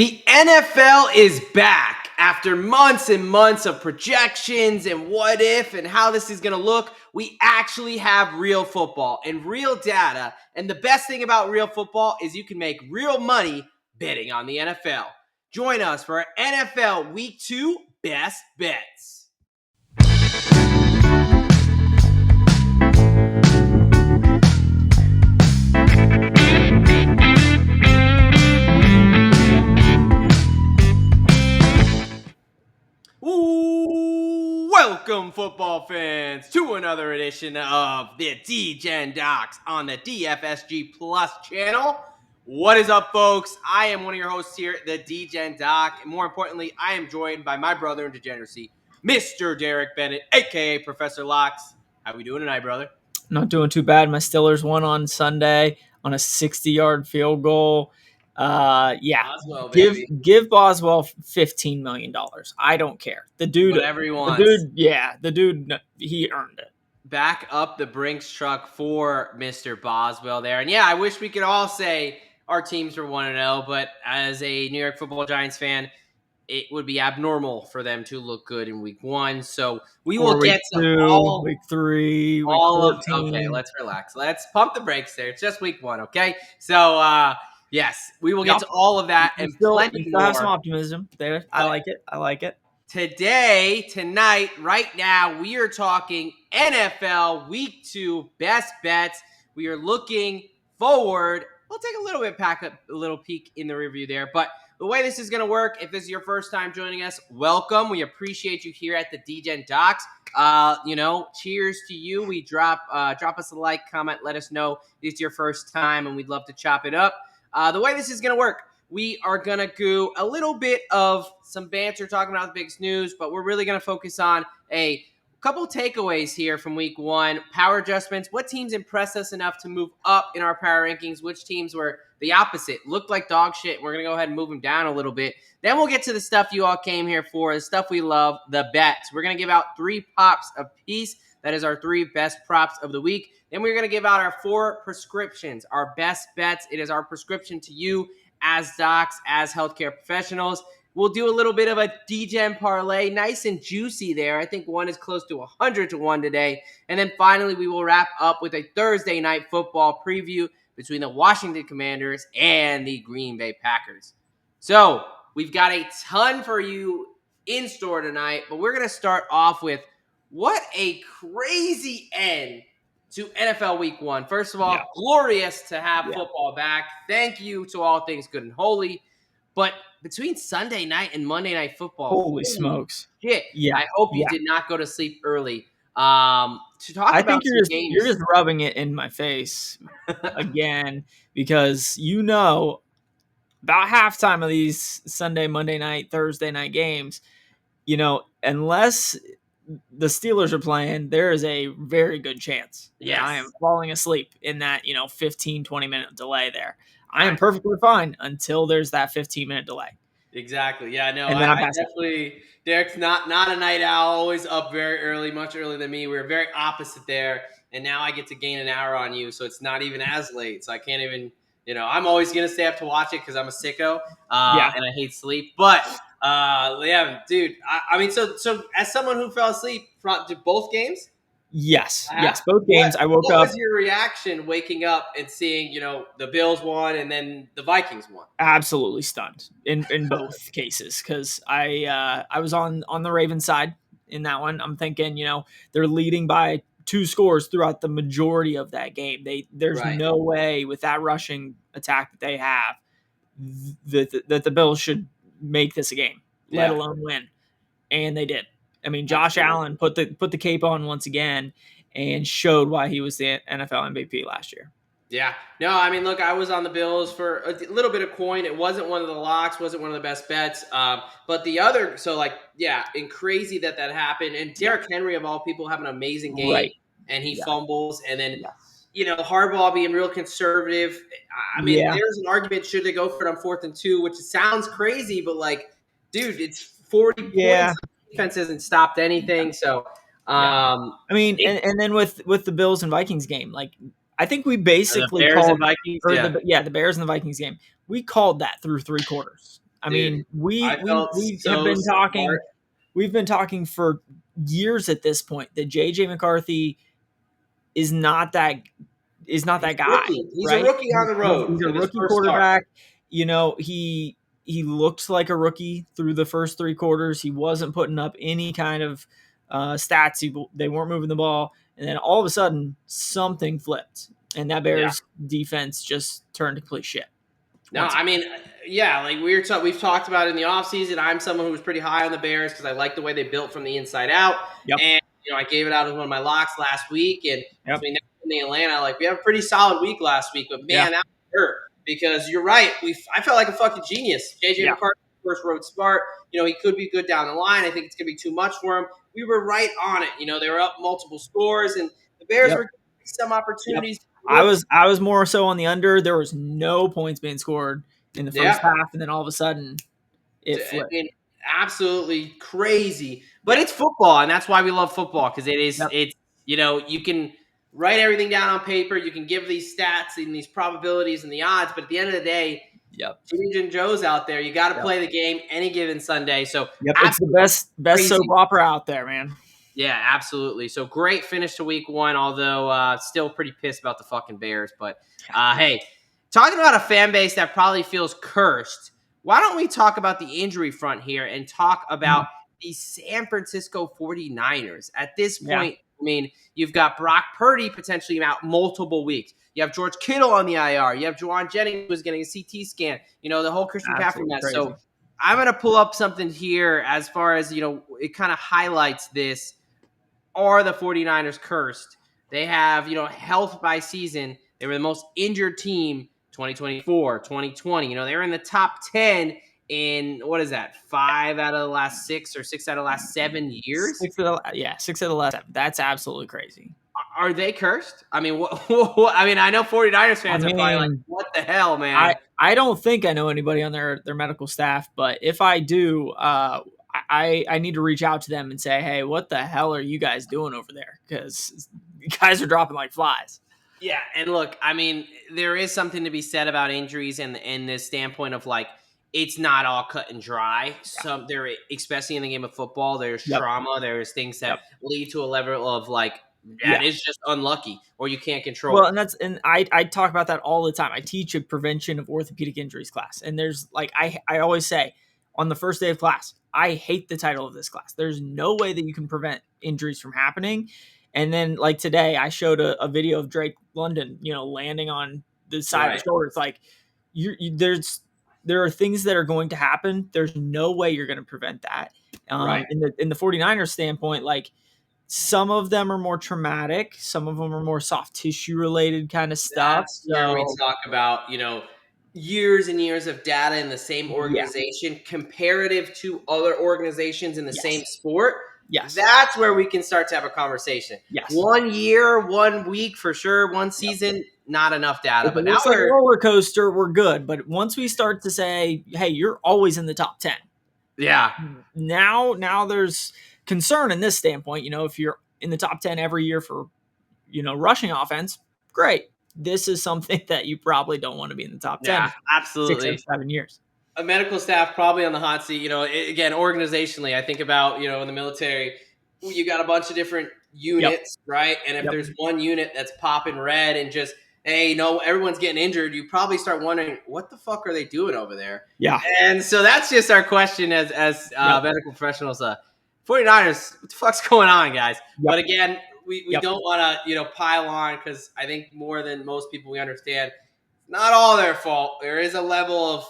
The NFL is back after months and months of projections and what if and how this is going to look. We actually have real football and real data. And the best thing about real football is you can make real money betting on the NFL. Join us for our NFL Week 2 Best Bets. Welcome, football fans, to another edition of the Degen Docs on the DFSG Plus channel. What is up, folks? I am one of your hosts here, the Degen Doc. And more importantly, I am joined by my brother in degeneracy, Mr. Derek Bennett, a.k.a. Professor Locks. How we doing tonight, brother? Not doing too bad. My Steelers won on Sunday on a 60-yard field goal. Boswell, give Boswell $15 million. I don't care. The dude, whatever he wants. The dude, he earned it. Back up the Brinks truck for Mr. Boswell there. And yeah, I wish we could all say our teams were 1-0, but as a New York Football Giants fan, it would be abnormal for them to look good in week 1. So we will get to all week 3, week all 14. Okay, let's relax. Let's pump the brakes there. It's just week 1, okay? So yes, we will get to all of that and plenty more. Have some optimism there. I like it. Tonight, right now, we are talking NFL Week 2 Best Bets. We are looking forward. We'll take a little peek in the review there. But the way this is going to work, if this is your first time joining us, welcome. We appreciate you here at the Degen Docs. Cheers to you. We drop us a like, comment, let us know this is your first time, and we'd love to chop it up. The way this is going to work, we are going to do a little bit of some banter talking about the biggest news, but we're really going to focus on a couple takeaways here from week 1. Power adjustments. What teams impressed us enough to move up in our power rankings? Which teams were the opposite? Looked like dog shit. We're going to go ahead and move them down a little bit. Then we'll get to the stuff you all came here for, the stuff we love, the bets. We're going to give out 3 pops apiece. That is our 3 best props of the week. Then we're going to give out our 4 prescriptions, our best bets. It is our prescription to you as docs, as healthcare professionals. We'll do a little bit of a Degen parlay, nice and juicy there. I think one is close to 100 to 1 today. And then finally, we will wrap up with a Thursday night football preview between the Washington Commanders and the Green Bay Packers. So we've got a ton for you in store tonight, but we're going to start off with what a crazy end to NFL Week 1. First of all, glorious to have football back. Thank you to All Things Good and Holy. But between Sunday night and Monday Night Football, holy smokes! Shit! Yeah, I hope you did not go to sleep early. I think you're just rubbing it in my face again because about halftime of these Sunday, Monday night, Thursday night games, unless the Steelers are playing, there is a very good chance that I am falling asleep in that 15-20 minute delay there. I am perfectly fine until there's that 15-minute delay. Exactly. Yeah, no, I definitely, Derek's not a night owl, always up very early, much earlier than me. We're very opposite there, and now I get to gain an hour on you, so it's not even as late. So I can't even, I'm always going to stay up to watch it because I'm a sicko, and I hate sleep. But, dude, I mean, so as someone who fell asleep to both games? Yes, both games. I woke up. What was your reaction waking up and seeing, the Bills won and then the Vikings won? Absolutely stunned in both cases because I was on the Ravens side in that one. I'm thinking, they're leading by 2 scores throughout the majority of that game. There's no way with that rushing attack that they have that the Bills should make this a game, let alone win, and they did. I mean, Josh Allen put the cape on once again and showed why he was the NFL MVP last year. Yeah. No, I mean, look, I was on the Bills for a little bit of coin. It wasn't one of the locks, wasn't one of the best bets. But the other, and crazy that happened. And Derrick Henry, of all people, have an amazing game. And he fumbles. And then, Harbaugh being real conservative. I mean, there's an argument, should they go for it on 4th and 2, which sounds crazy, but dude, it's 40 points. Defense hasn't stopped anything, so I mean, and then with the Bills and Vikings game, I think we basically the Bears and Vikings, the Bears and the Vikings game. We called that through 3 quarters. I Dude, mean, I felt we have so been talking. smart. We've been talking for years at this point that JJ McCarthy is not that He's a guy, rookie. He's a right? rookie on the road He's a in his rookie first start. quarterback. You know, he looked like a rookie through the first three quarters. He wasn't putting up any kind of stats. They weren't moving the ball, and then all of a sudden something flipped, and that Yeah. Bears defense just turned to complete shit. No, I mean, yeah, like we've talked about in the offseason. I'm someone who was pretty high on the Bears because I like the way they built from the inside out. Yep. And, I gave it out as one of my locks last week. And Yep. between that and the Atlanta, like, we have a pretty solid week last week. But, man, Yeah. that hurt because you're right. I felt like a fucking genius. JJ McCarthy, first road start. He could be good down the line. I think it's going to be too much for him. We were right on it. They were up multiple scores, and the Bears were getting some opportunities. Yep. I was more so on the under. There was no points being scored in the first half, and then all of a sudden it flipped. I mean, absolutely crazy. But it's football, and that's why we love football, because it's you can write everything down on paper, you can give these stats and these probabilities and the odds, but at the end of the day, Jimmy and Joe's out there. You got to play the game any given Sunday. So it's the best soap opera out there, man. Yeah, absolutely. So great finish to week one, although still pretty pissed about the fucking Bears. But hey, talking about a fan base that probably feels cursed, why don't we talk about the injury front here and talk about the San Francisco 49ers? At this point, I mean, you've got Brock Purdy potentially out multiple weeks. You have George Kittle on the IR. You have Juwan Jennings who's getting a CT scan. The whole Christian McCaffrey mess. Crazy. So I'm going to pull up something here as far as, it kind of highlights this. Are the 49ers cursed? They have, health by season. They were the most injured team 2024, 2020. They were in the top 10 in, what is that, 5 out of the last 6 or 6 out of the last 7 years? 6 out of the last 7. That's absolutely crazy. Are they cursed? I mean, I know 49ers fans are probably like, what the hell, man? I don't think I know anybody on their medical staff, but if I do, I need to reach out to them and say, hey, what the hell are you guys doing over there? Because you guys are dropping like flies. Yeah, and look, I mean, there is something to be said about injuries and the standpoint of like, it's not all cut and dry. Some there, especially in the game of football, there's trauma. There's things that lead to a level of like, that is just unlucky or you can't control. Well, and I talk about that all the time. I teach a prevention of orthopedic injuries class, and there's like I always say on the first day of class, I hate the title of this class. There's no way that you can prevent injuries from happening. And then like today, I showed a video of Drake London, landing on the side of the shoulder. It's like there are things that are going to happen. There's no way you're going to prevent that. In the 49ers standpoint, like some of them are more traumatic. Some of them are more soft tissue related kind of stuff. That's where we talk about, years and years of data in the same organization comparative to other organizations in the same sport. Yes. That's where we can start to have a conversation. Yes. 1 year, 1 week for sure, 1 season, not enough data. But now we're a roller coaster, we're good. But once we start to say, hey, you're always in the top 10. Yeah. Now there's concern in this standpoint. If you're in the top 10 every year for, rushing offense, great. This is something that you probably don't want to be in the top 10. Yeah, absolutely. 6 or 7 years. A medical staff probably on the hot seat. Again, organizationally, I think about, in the military, you got a bunch of different units, right? And if there's one unit that's popping red and just, hey, everyone's getting injured, you probably start wondering, what the fuck are they doing over there? Yeah. And so that's just our question as medical professionals. 49ers, what the fuck's going on, guys? But again, we don't want to, pile on because I think more than most people we understand, not all their fault. There is a level of,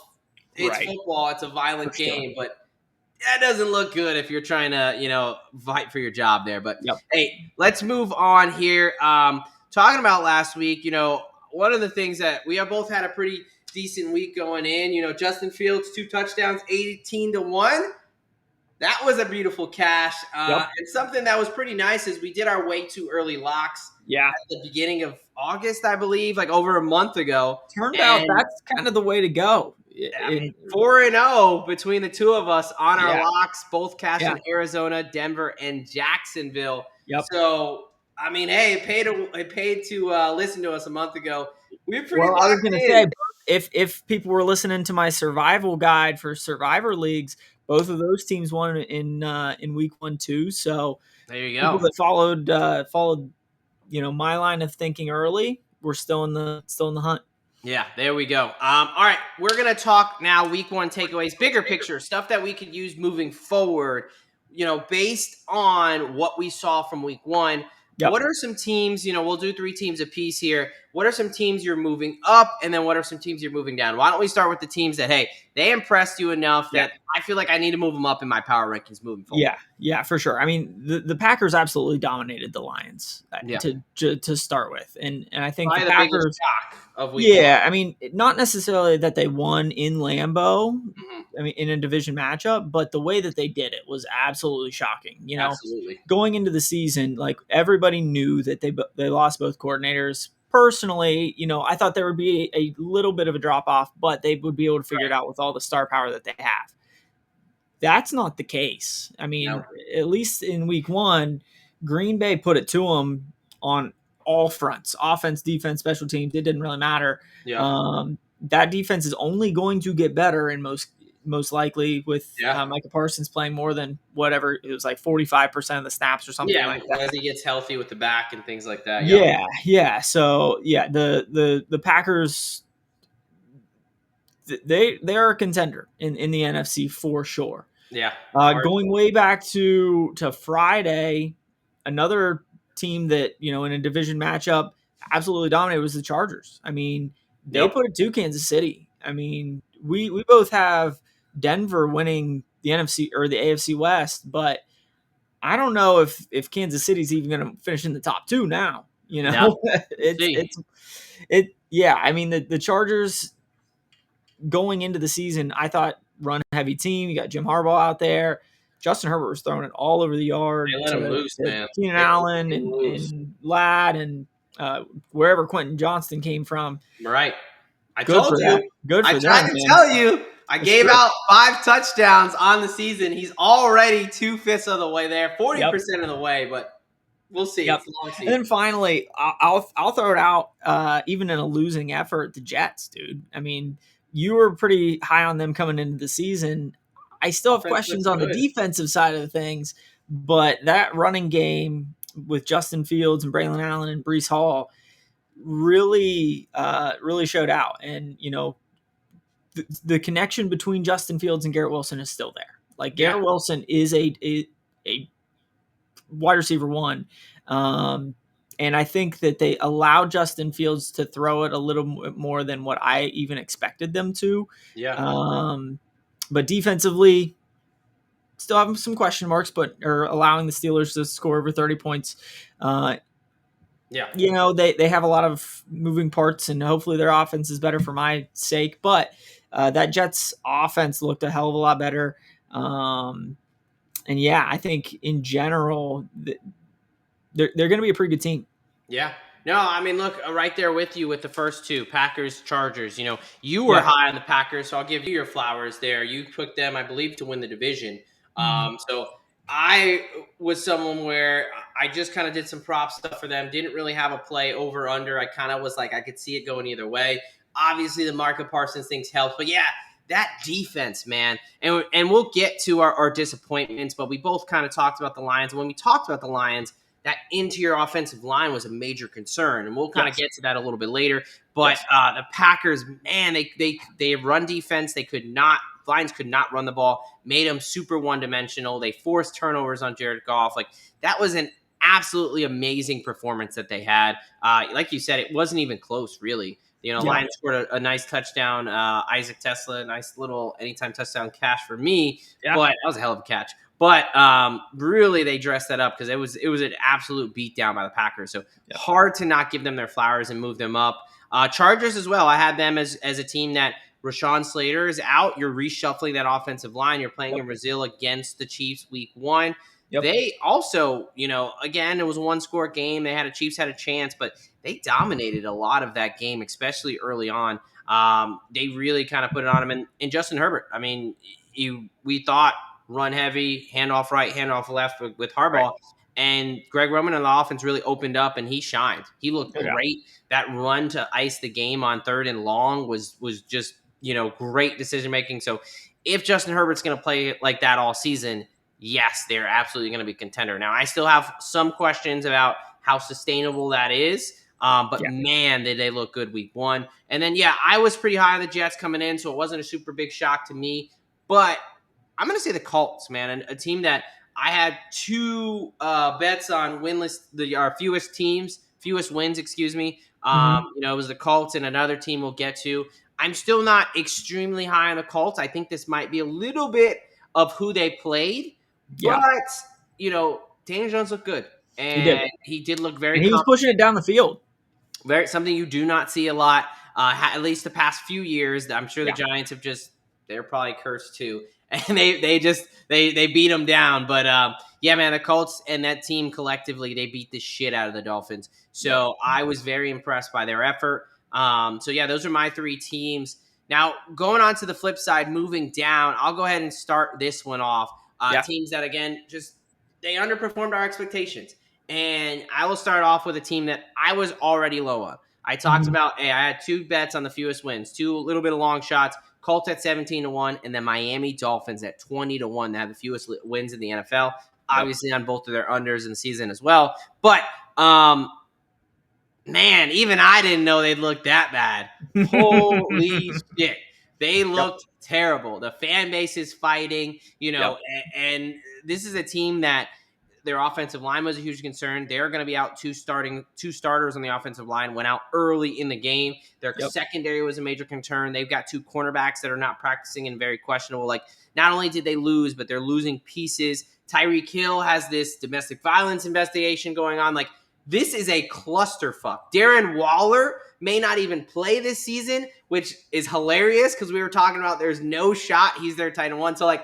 it's football, it's a violent game, but that doesn't look good if you're trying to, fight for your job there. But hey, let's move on here. Talking about last week, one of the things that we have both had a pretty decent week going in, Justin Fields, 2 touchdowns, 18-1. That was a beautiful cash. And something that was pretty nice is we did our way too early locks at the beginning of August, I believe, like over a month ago. Turned out that's kind of the way to go. 4-0 between the two of us on our locks, both cash in Arizona, Denver, and Jacksonville. So, hey, it paid to listen to us a month ago. We're pretty. Well, I was going to say, if people were listening to my survival guide for survivor leagues, both of those teams won in week 1 too. So There you people go. that followed my line of thinking early, we're still in the hunt. Yeah, there we go. All right, we're gonna talk now. Week 1 takeaways, bigger picture stuff that we could use moving forward. Based on what we saw from week 1. Yep. What are some teams? We'll do 3 teams apiece here. What are some teams you're moving up, and then what are some teams you're moving down? Why don't we start with the teams that they impressed you enough Yeah. that I feel like I need to move them up in my power rankings moving forward. Yeah, for sure. I mean, the Packers absolutely dominated the Lions to start with, and I think Probably the the biggest Packers. shock of week 1. Yeah, I mean, not necessarily that they won in Lambeau. Mhm. I mean, in a division matchup, but the way that they did it was absolutely shocking. Absolutely. Going into the season, like everybody knew that they lost both coordinators. Personally, I thought there would be a little bit of a drop off, but they would be able to figure it out with all the star power that they have. That's not the case. I mean, at least in week 1, Green Bay put it to them on all fronts: offense, defense, special teams. It didn't really matter. Yeah. That defense is only going to get better, and most likely with Micah Parsons playing more than whatever it was, like 45% of the snaps or something like that. As he gets healthy with the back and things like that. Yeah. So the Packers, they are a contender in the NFC for sure. Yeah. Going way back to Friday, another team that in a division matchup absolutely dominated was the Chargers. I mean, they put it to Kansas City. I mean, we both have Denver winning the NFC or the AFC West, but I don't know if Kansas City's even going to finish in the top 2 now. No. Yeah. I mean, the Chargers going into the season, I thought run heavy team. You got Jim Harbaugh out there. Justin Herbert was throwing it all over the yard. They let him loose, man. Keenan Allen and Ladd and wherever Quentin Johnston came from. Right. I told you. Good for them. I tried to tell you. I gave out 5 touchdowns on the season. He's already 2/5 of the way there, 40% of the way, but we'll see. Yep. It's a long season. And then finally, I'll throw it out. Even in a losing effort, the Jets, dude. I mean, you were pretty high on them coming into the season. I still have questions on the defensive side of things, but that running game with Justin Fields and Braylon Allen and Breece Hall really showed out. And, the connection between Justin Fields and Garrett Wilson is still there. Like Garrett Wilson is a wide receiver 1. And I think that they allowed Justin Fields to throw it a little more than what I even expected them to. Yeah. But defensively, still having some question marks, but are allowing the Steelers to score over 30 points. They have a lot of moving parts, and hopefully their offense is better for my sake. But that Jets offense looked a hell of a lot better. And I think in general, they're going to be a pretty good team. Yeah. No, I mean, look, right there with you with the first 2, Packers, Chargers. You were high on the Packers, so I'll give you your flowers there. You took them, I believe, to win the division. So I was someone where I just kind of did some prop stuff for them. Didn't really have a play over under. I kind of was like, I could see it going either way. Obviously, the Micah Parsons things helped, but that defense, man. And we'll get to our disappointments, but we both kind of talked about the Lions. And when we talked about the Lions, that interior offensive line was a major concern, and we'll kind of get to that a little bit later. But the Packers, man, they run defense. Lions could not run the ball, made them super one-dimensional. They forced turnovers on Jared Goff. Like, that was an absolutely amazing performance that they had. Like you said, it wasn't even close, really. Lions scored a nice touchdown. Isaac Tesla, nice little anytime touchdown catch for me. Yeah. But that was a hell of a catch. But really, they dressed that up because it was an absolute beatdown by the Packers. So hard to not give them their flowers and move them up. Chargers as well. I had them as a team that Rashawn Slater is out. You're reshuffling that offensive line. You're playing in Brazil against the Chiefs week 1. Yep. They also, again, it was a 1-score game. Chiefs had a chance, but they dominated a lot of that game, especially early on. They really kind of put it on him. And Justin Herbert, I mean, we thought run heavy, handoff right, handoff left with Harbaugh. Right. And Greg Roman and the offense really opened up, and he shined. He looked Yeah. great. That run to ice the game on 3rd and long was just great decision making. So if Justin Herbert's going to play like that all season, yes, they're absolutely going to be a contender. Now I still have some questions about how sustainable that is. But man, did they look good week 1. And then I was pretty high on the Jets coming in, so it wasn't a super big shock to me. But I'm going to say the Colts, man, and a team that I had 2 bets on winless, our fewest wins, excuse me. It was the Colts and another team we'll get to. I'm still not extremely high on the Colts. I think this might be a little bit of who they played, but Daniel Jones looked good, and he did look very. And he was pushing it down the field. Very something you do not see a lot, at least the past few years. I'm sure the Giants have they're probably cursed too, and they beat them down. But man, the Colts and that team collectively, they beat the shit out of the Dolphins. So I was very impressed by their effort. Those are my 3 teams. Now going on to the flip side, moving down, I'll go ahead and start this one off. Teams that again they underperformed our expectations. And I will start off with a team that I was already low on. I talked about, I had 2 bets on the fewest wins, 2 little bit of long shots, Colts at 17-1, and then Miami Dolphins at 20-1. They have the fewest wins in the NFL, obviously on both of their unders in the season as well. But, man, even I didn't know they'd look that bad. Holy shit. They looked terrible. The fan base is fighting, and this is a team that their offensive line was a huge concern. They're going to be out 2 starters on the offensive line, went out early in the game. Their secondary was a major concern. They've got 2 cornerbacks that are not practicing and very questionable. Like, not only did they lose, but they're losing pieces. Tyreek Hill has this domestic violence investigation going on. Like, this is a clusterfuck. Darren Waller may not even play this season, which is hilarious because we were talking about there's no shot he's their tight end 1. So,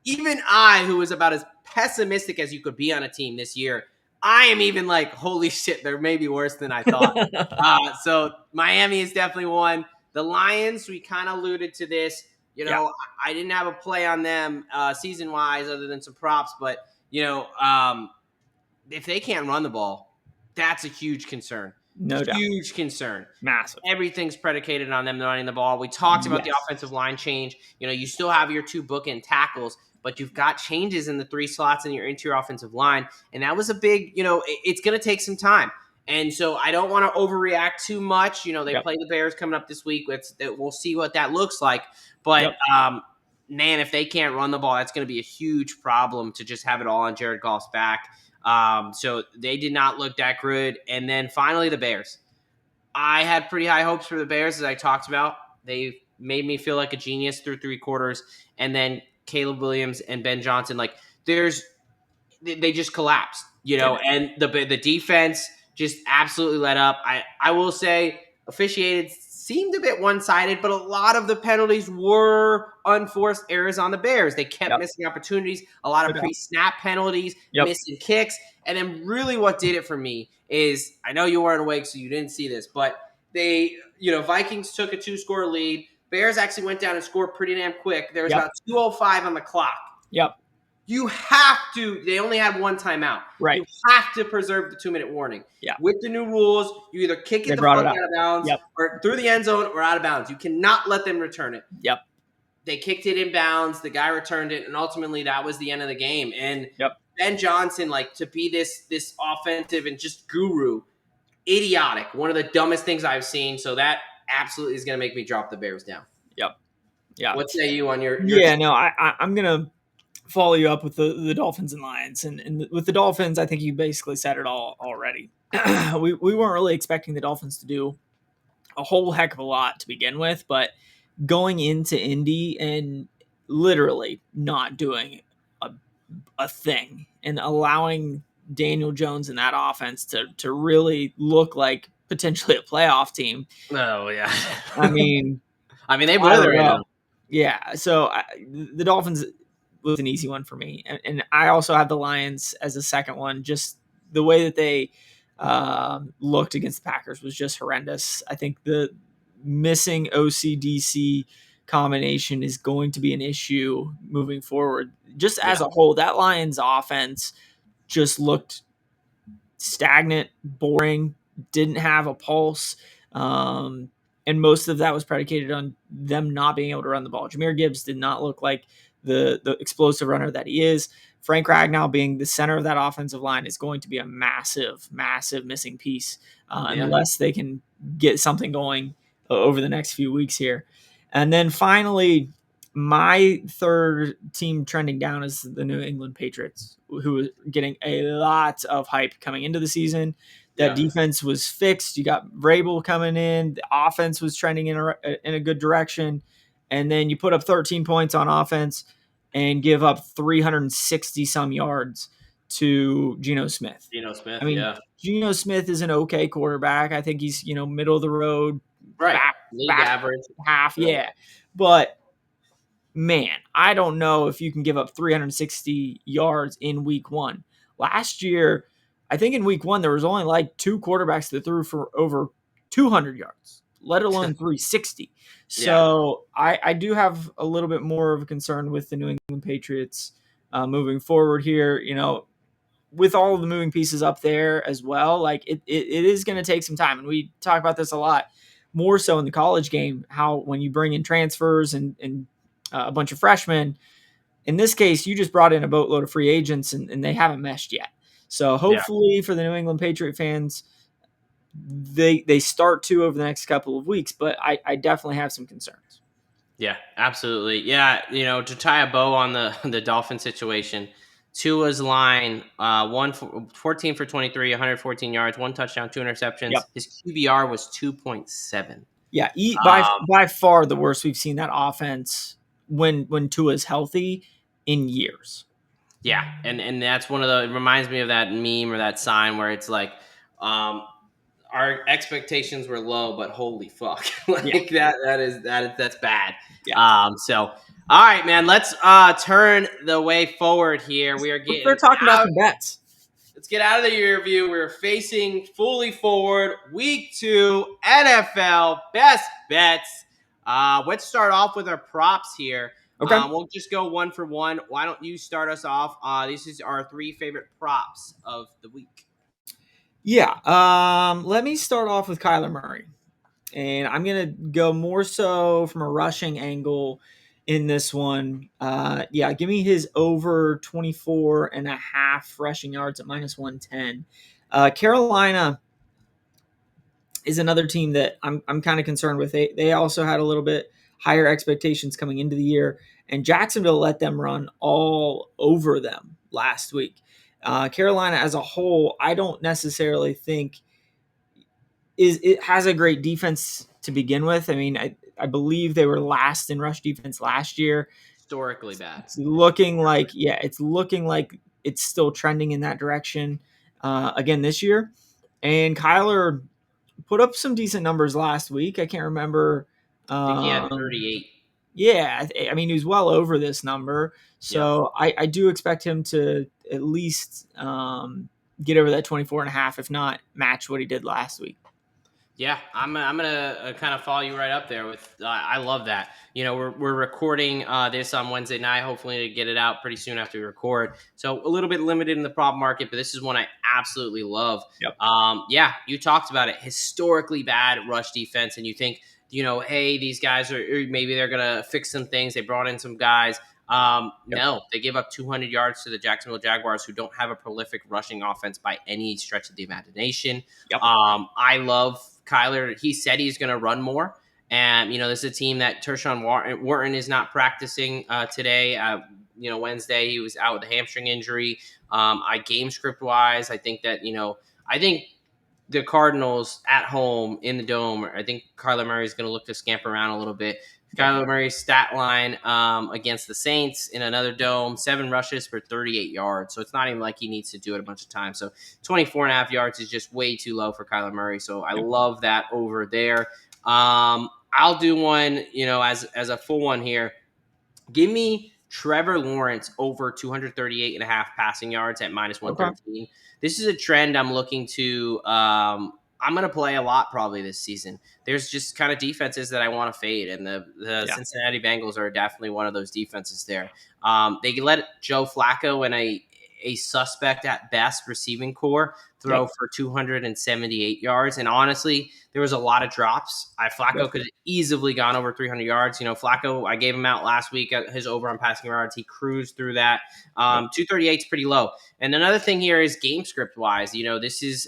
even I, who was about as pessimistic as you could be on a team this year, I am even like, holy shit, they're maybe worse than I thought. So Miami is definitely one. The Lions, we kind of alluded to this. I didn't have a play on them season-wise other than some props, but, if they can't run the ball, that's a huge concern. No doubt. Huge concern. Massive. Everything's predicated on them running the ball. We talked about the offensive line change. You still have your 2 bookend tackles, but you've got changes in the 3 slots in your interior offensive line. And that was a big, it's going to take some time. And so I don't want to overreact too much. They play the Bears coming up this week. We'll see what that looks like. But, man, if they can't run the ball, that's going to be a huge problem to just have it all on Jared Goff's back. So they did not look that good. And then finally the Bears. I had pretty high hopes for the Bears, as I talked about. They made me feel like a genius through 3 quarters. And then Caleb Williams and Ben Johnson, they just collapsed, and the defense just absolutely let up. I will say officiated seemed a bit one-sided, but a lot of the penalties were unforced errors on the Bears. They kept missing opportunities, a lot of pre-snap penalties, missing kicks. And then really what did it for me is, I know you weren't awake, so you didn't see this, but Vikings took a 2-score lead. Bears actually went down and scored pretty damn quick. There was about 2:05 on the clock. You have to – they only had 1 timeout. Right. You have to preserve the 2-minute warning. With the new rules, you either kick it the fuck out of bounds or through the end zone or out of bounds. You cannot let them return it. They kicked it in bounds. The guy returned it, and ultimately that was the end of the game. And Ben Johnson, to be this offensive and just guru, idiotic. One of the dumbest things I've seen. So that absolutely is going to make me drop the Bears down. What say you on your I'm going to follow you up with the Dolphins and Lions. And with the Dolphins, I think you basically said it all already. we weren't really expecting the Dolphins to do a whole heck of a lot to begin with, but going into Indy and literally not doing a thing and allowing Daniel Jones in that offense to really look like potentially a playoff team. Oh, yeah. I mean, they blew their end. Yeah, so the Dolphins was an easy one for me. And I also have the Lions as a second one. Just the way that they looked against the Packers was just horrendous. I think the missing OCDC combination is going to be an issue moving forward. Just as a whole, that Lions offense just looked stagnant, boring, didn't have a pulse. And most of that was predicated on them not being able to run the ball. Jahmyr Gibbs did not look like the explosive runner that he is. Frank Ragnow being the center of that offensive line is going to be a massive, massive missing piece unless they can get something going over the next few weeks here. And then finally, my third team trending down is the New England Patriots, who are getting a lot of hype coming into the season. That defense was fixed. You got Vrabel coming in. The offense was trending in a good direction. And then you put up 13 points on offense and give up 360 some yards to Geno Smith. I mean, Geno Smith is an okay quarterback. I think he's, middle of the road, right? League average, half, yeah. But man, I don't know if you can give up 360 yards in week one. Last year, I think in week one, there was only like 2 quarterbacks that threw for over 200 yards, let alone 360. So I do have a little bit more of a concern with the New England Patriots moving forward here. With all of the moving pieces up there as well, like it is going to take some time. And we talk about this a lot, more so in the college game, how when you bring in transfers and a bunch of freshmen, in this case, you just brought in a boatload of free agents and they haven't meshed yet. So hopefully for the New England Patriot fans, they start to over the next couple of weeks, but I definitely have some concerns. Yeah, absolutely. Yeah, to tie a bow on the Dolphin situation, Tua's line, 14 for 23, 114 yards, 1 touchdown, 2 interceptions. Yep. His QBR was 2.7. Yeah, by far the worst we've seen that offense when Tua's healthy in years. Yeah, and that's one of the, it reminds me of that meme or that sign where it's like, our expectations were low, but holy fuck, that's bad. Yeah. So all right, man, let's turn the way forward here. We are getting We're talking about some bets. Let's get out of the year review. We're facing fully forward week 2 NFL best bets. Let's start off with our props here. Okay. We'll just go one for one. Why don't you start us off? These is our 3 favorite props of the week. Yeah. Let me start off with Kyler Murray. And I'm going to go more so from a rushing angle in this one. Give me his over 24 and a half rushing yards at minus 110. Carolina is another team that I'm kind of concerned with. They also had a little bit higher expectations coming into the year, and Jacksonville let them run all over them last week. Carolina as a whole, I don't necessarily think it has a great defense to begin with. I mean, I believe they were last in rush defense last year. Historically bad. It's looking like it's still trending in that direction again this year. And Kyler put up some decent numbers last week. I can't remember. I think he had 38. Yeah, I mean, he was well over this number. So I do expect him to at least get over that 24 and a half, if not match what he did last week. Yeah, I'm gonna kind of follow you right up there with. I love that. We're recording this on Wednesday night. Hopefully to get it out pretty soon after we record. So a little bit limited in the prop market, but this is one I absolutely love. Yep. You talked about it. Historically bad rush defense, and you think, hey, these guys are maybe they're gonna fix some things. They brought in some guys. No, they gave up 200 yards to the Jacksonville Jaguars, who don't have a prolific rushing offense by any stretch of the imagination. Yep. I love Kyler. He said he's going to run more. And, this is a team that Tershawn Wharton is not practicing today. Wednesday he was out with a hamstring injury. Game script wise, I think that, I think the Cardinals at home in the dome, I think Kyler Murray is going to look to scamper around a little bit. Kyler Murray's stat line against the Saints in another dome, 7 rushes for 38 yards. So it's not even like he needs to do it a bunch of times. So 24 and a half yards is just way too low for Kyler Murray. So I love that over there. I'll do one, as a full one here. Give me Trevor Lawrence over 238 and a half passing yards at minus 113. Okay. This is a trend I'm looking to I'm going to play a lot probably this season. There's just kind of defenses that I want to fade, and the Cincinnati Bengals are definitely one of those defenses there. They let Joe Flacco and a suspect at best receiving core throw for 278 yards. And honestly, there was a lot of drops. Flacco could have easily gone over 300 yards. Flacco, I gave him out last week at his over on passing yards. He cruised through that. 238 is pretty low. And another thing here is game script wise. This is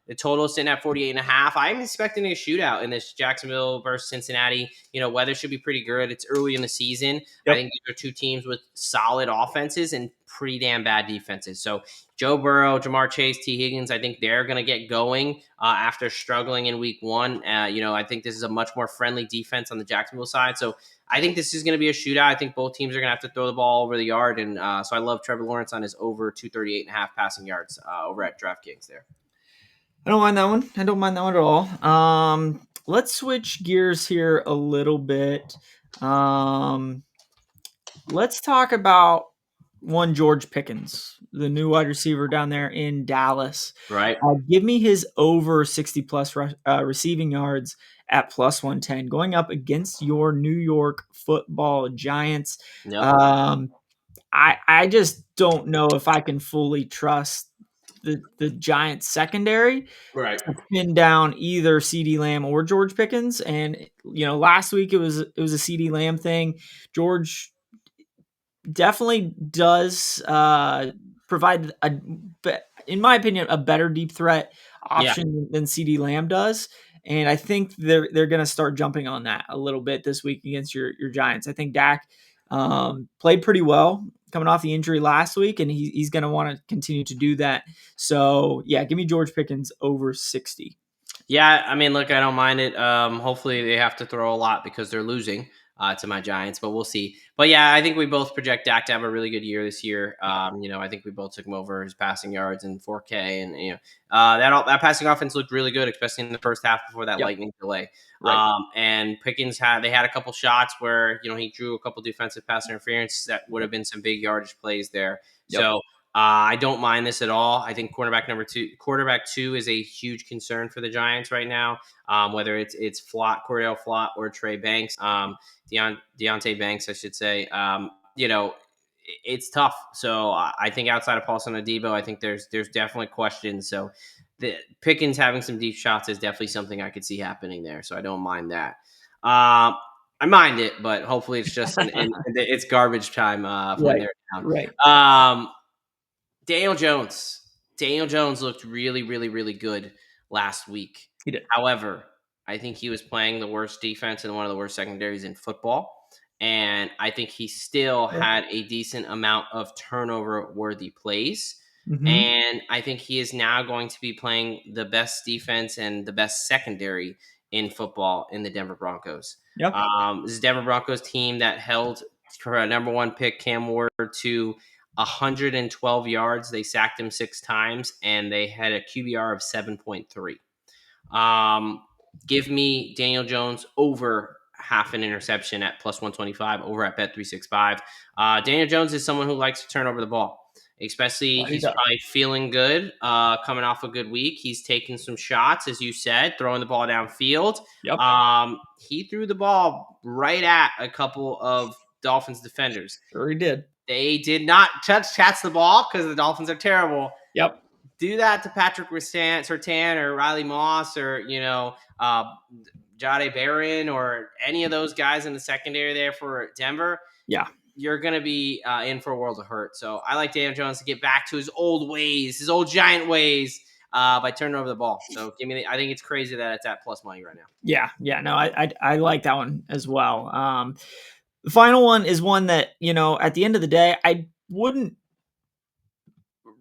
the total sitting at 48.5. I'm expecting a shootout in this Jacksonville versus Cincinnati. Weather should be pretty good. It's early in the season. I think these are two teams with solid offenses and pretty damn bad defenses. So Joe Burrow, Jamar Chase, T. Higgins, I think they're going to get going after struggling in week one. I think this is a much more friendly defense on the Jacksonville side. So I think this is going to be a shootout. I think both teams are going to have to throw the ball over the yard. And so I love Trevor Lawrence on his over 238.5 passing yards over at DraftKings there. I don't mind that one. I don't mind that one at all. Let's switch gears here a little bit. Let's talk about one George Pickens, the new wide receiver down there in Dallas. Right. Give me his over 60-plus receiving yards at plus 110, going up against your New York Football Giants. Yep. I just don't know if I can fully trust the Giants secondary to pin down either CeeDee Lamb or George Pickens. And last week it was a CeeDee Lamb thing. George definitely does provide in my opinion, a better deep threat option than CeeDee Lamb does. And I think they're going to start jumping on that a little bit this week against your Giants. I think Dak played pretty well coming off the injury last week, and he's going to want to continue to do that. So, give me George Pickens over 60. Yeah, I mean, look, I don't mind it. Hopefully they have to throw a lot because they're losing to my Giants, but we'll see. But yeah, I think we both project Dak to have a really good year this year. I think we both took him over his passing yards in 4K, and that passing offense looked really good, especially in the first half before that lightning delay. Right. And Pickens had a couple shots where he drew a couple defensive pass interference that would have been some big yardage plays there. So. I don't mind this at all. I think quarterback two is a huge concern for the Giants right now. Whether it's Cordell Flott or Trey Banks, Deontay Banks, I should say. It's tough. So I think outside of Paulson Adebo, I think there's definitely questions. So the Pickens having some deep shots is definitely something I could see happening there. So I don't mind that. I mind it, but hopefully it's just it's garbage time when they're down. Right. Daniel Jones looked really, really, really good last week. He did. However, I think he was playing the worst defense and one of the worst secondaries in football. And I think he still had a decent amount of turnover-worthy plays. Mm-hmm. And I think he is now going to be playing the best defense and the best secondary in football in the Denver Broncos. Yep. This is Denver Broncos team that held for a number one pick Cam Ward to 112 yards. They sacked him 6 times, and they had a QBR of 7.3. Give me Daniel Jones over half an interception at plus 125 over at Bet365. Daniel Jones is someone who likes to turn over the ball, especially he's probably feeling good coming off a good week. He's taking some shots, as you said, throwing the ball downfield. Yep. He threw the ball right at a couple of Dolphins defenders. Sure he did. They did not catch the ball because the Dolphins are terrible. Yep. Do that to Patrick Surtain or Riley Moss or, Jahdae Barron or any of those guys in the secondary there for Denver. Yeah. You're going to be in for a world of hurt. So I like Daniel Jones to get back to his old ways, his old Giant ways by turning over the ball. So I think it's crazy that it's at plus money right now. Yeah. Yeah. No, I like that one as well. The final one is one that, at the end of the day, I wouldn't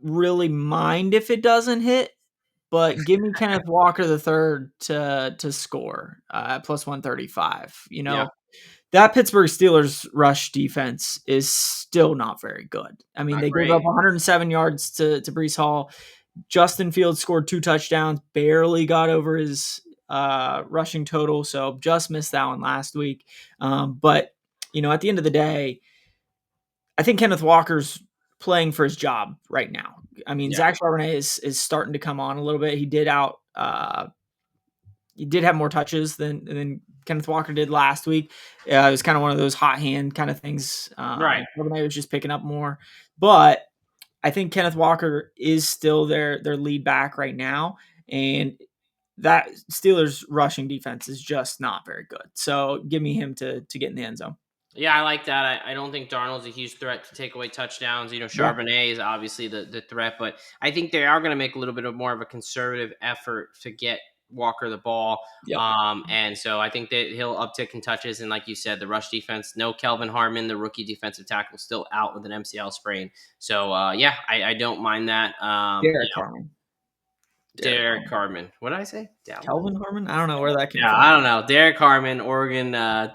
really mind if it doesn't hit, but give me Kenneth Walker III to score plus 135. That Pittsburgh Steelers rush defense is still not very good. I mean, they gave up 107 yards to Breece Hall. Justin Fields scored 2 touchdowns, barely got over his rushing total, so just missed that one last week. But at the end of the day, I think Kenneth Walker's playing for his job right now. I mean, Zach Charbonnet is starting to come on a little bit. He did have more touches than Kenneth Walker did last week. It was kind of one of those hot hand kind of things. Right. Charbonnet was just picking up more. But I think Kenneth Walker is still their lead back right now, and that Steelers rushing defense is just not very good. So give me him to get in the end zone. Yeah, I like that. I don't think Darnold's a huge threat to take away touchdowns. Yeah. Charbonnet is obviously the threat, but I think they are going to make a little bit of more of a conservative effort to get Walker the ball. Yep. And so I think that he'll uptick in touches. And like you said, the rush defense, no Kelvin Harmon, the rookie defensive tackle, still out with an MCL sprain. So yeah, I don't mind that. Derek Carmen. Derek Carmen. What did I say? Kelvin Harmon? I don't know where that came Yeah, from. I don't know. Derek Carmen, Oregon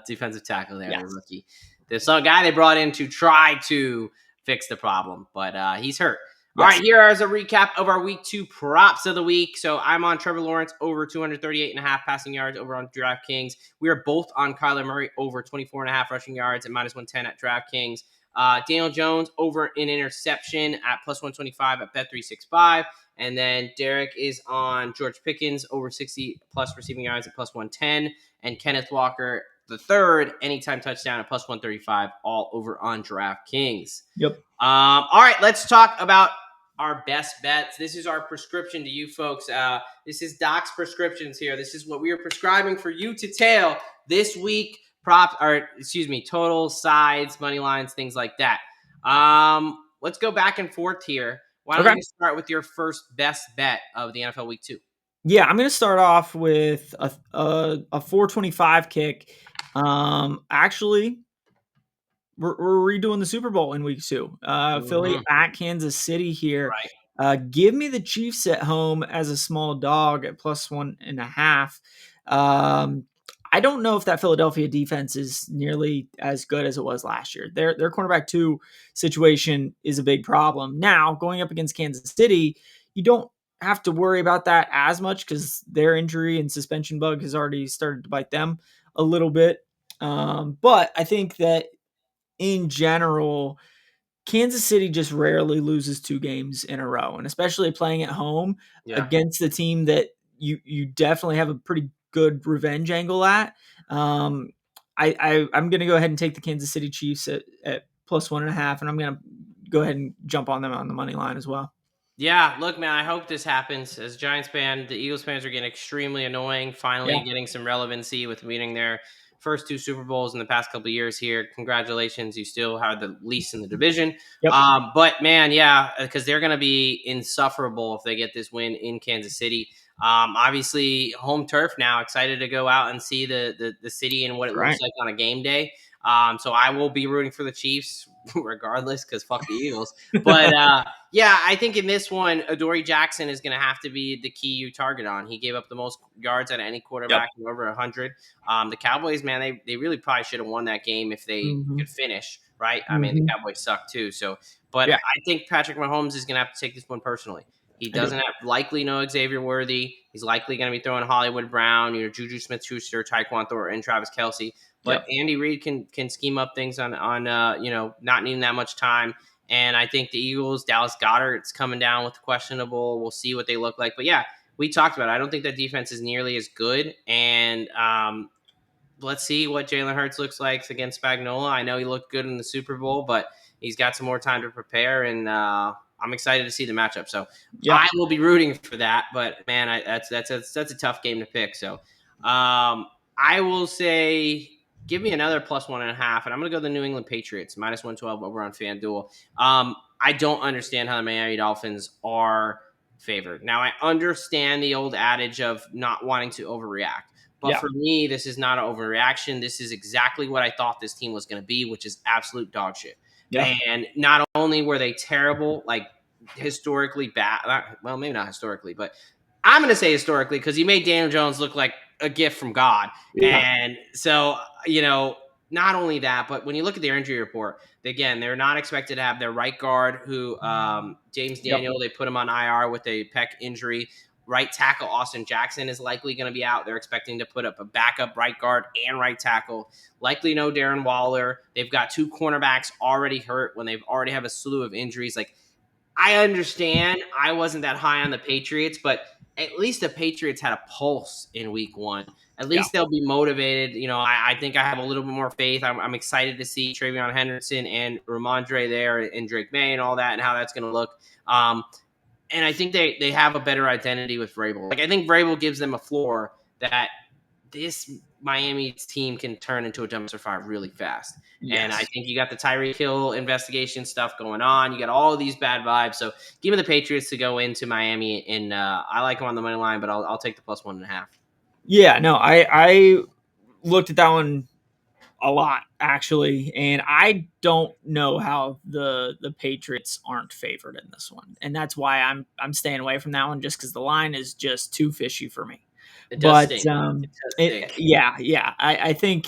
defensive tackle there, Yes. the rookie. There's some guy they brought in to try to fix the problem, but he's hurt. Yes. All right, here is a recap of our week 2 props of the week. So I'm on Trevor Lawrence over 238.5 passing yards over on DraftKings. We are both on Kyler Murray over 24.5 rushing yards at -110 at DraftKings. Daniel Jones over an interception at +125 at Bet365. And then Derek is on George Pickens over 60 plus receiving yards at +110. And Kenneth Walker, the third, anytime touchdown at +135, all over on DraftKings. Yep. All right, let's talk about our best bets. This is our prescription to you folks. This is Doc's prescriptions here. This is what we are prescribing for you to tail this week. Total, sides, money lines, things like that. Let's go back and forth here. Why don't you start with your first best bet of the NFL Week 2? Yeah, I'm going to start off with a 425 kick. Actually, we're redoing the Super Bowl in Week 2. Philly at Kansas City here. Right. Give me the Chiefs at home as a small dog at +1.5. I don't know if that Philadelphia defense is nearly as good as it was last year. Their cornerback 2 situation is a big problem. Now, going up against Kansas City, you don't have to worry about that as much because their injury and suspension bug has already started to bite them a little bit. But I think that in general, Kansas City just rarely loses 2 games in a row, and especially playing at home against the team that you definitely have a pretty good revenge angle at. I'm going to go ahead and take the Kansas City Chiefs at +1.5, and I'm going to go ahead and jump on them on the money line as well. Yeah, look, man, I hope this happens. As a Giants fan, the Eagles fans are getting extremely annoying, finally getting some relevancy with winning their first 2 Super Bowls in the past couple of years here. Congratulations. You still have the least in the division. Yep. But, man, yeah, because they're going to be insufferable if they get this win in Kansas City. Obviously, home turf now. Excited to go out and see the city and what it looks like on a game day. So I will be rooting for the Chiefs regardless because fuck the Eagles. But, yeah, I think in this one, Adoree Jackson is going to have to be the key you target on. He gave up the most yards out of any quarterback in over 100. The Cowboys, man, they really probably should have won that game if they could finish, right? I mean, the Cowboys suck too. So, but I think Patrick Mahomes is going to have to take this one personally. He doesn't likely know Xavier Worthy. He's likely going to be throwing Hollywood Brown, Juju Smith-Schuster, Tyquan Thornton, Travis Kelce. But Andy Reid can scheme up things on not needing that much time. And I think the Eagles, Dallas Goedert's coming down with questionable. We'll see what they look like. But yeah, we talked about it. I don't think that defense is nearly as good. And let's see what Jalen Hurts looks like against Spagnuolo. I know he looked good in the Super Bowl, but he's got some more time to prepare. And I'm excited to see the matchup. So I will be rooting for that. But man, that's a tough game to pick. So I will say, give me another +1.5, and I'm going to go the New England Patriots -112 over on FanDuel. I don't understand how the Miami Dolphins are favored. Now I understand the old adage of not wanting to overreact. But for me, this is not an overreaction. This is exactly what I thought this team was going to be, which is absolute dog shit. Yeah. And not only were they terrible, like historically bad, well, maybe not historically, but I'm going to say historically because he made Daniel Jones look like a gift from God. Yeah. And so, not only that, but when you look at their injury report, again, they're not expected to have their right guard who, James Daniel, they put him on IR with a pec injury. Right tackle Austin Jackson is likely going to be out. They're expecting to put up a backup right guard and right tackle. Likely no Darren Waller. They've got 2 cornerbacks already hurt when they've already have a slew of injuries. Like, I understand I wasn't that high on the Patriots, but at least the Patriots had a pulse in week 1. at Yeah. least they'll be motivated. I think I have a little bit more faith. I'm excited to see Travion Henderson and Ramondre there and Drake May and all that and how that's going to look. And I think they have a better identity with Vrabel. Like, I think Vrabel gives them a floor that this Miami team can turn into a dumpster fire really fast. And I Yes. think you got the Tyreek Hill investigation stuff going on. You got all of these bad vibes. So give me the Patriots to go into Miami, and I like them on the money line, but I'll take the plus 1.5. Yeah, no, I looked at that one a lot actually, and I don't know how the Patriots aren't favored in this one, and that's why I'm staying away from that one just because the line is just too fishy for me. It does But stink. It does stink. yeah, I think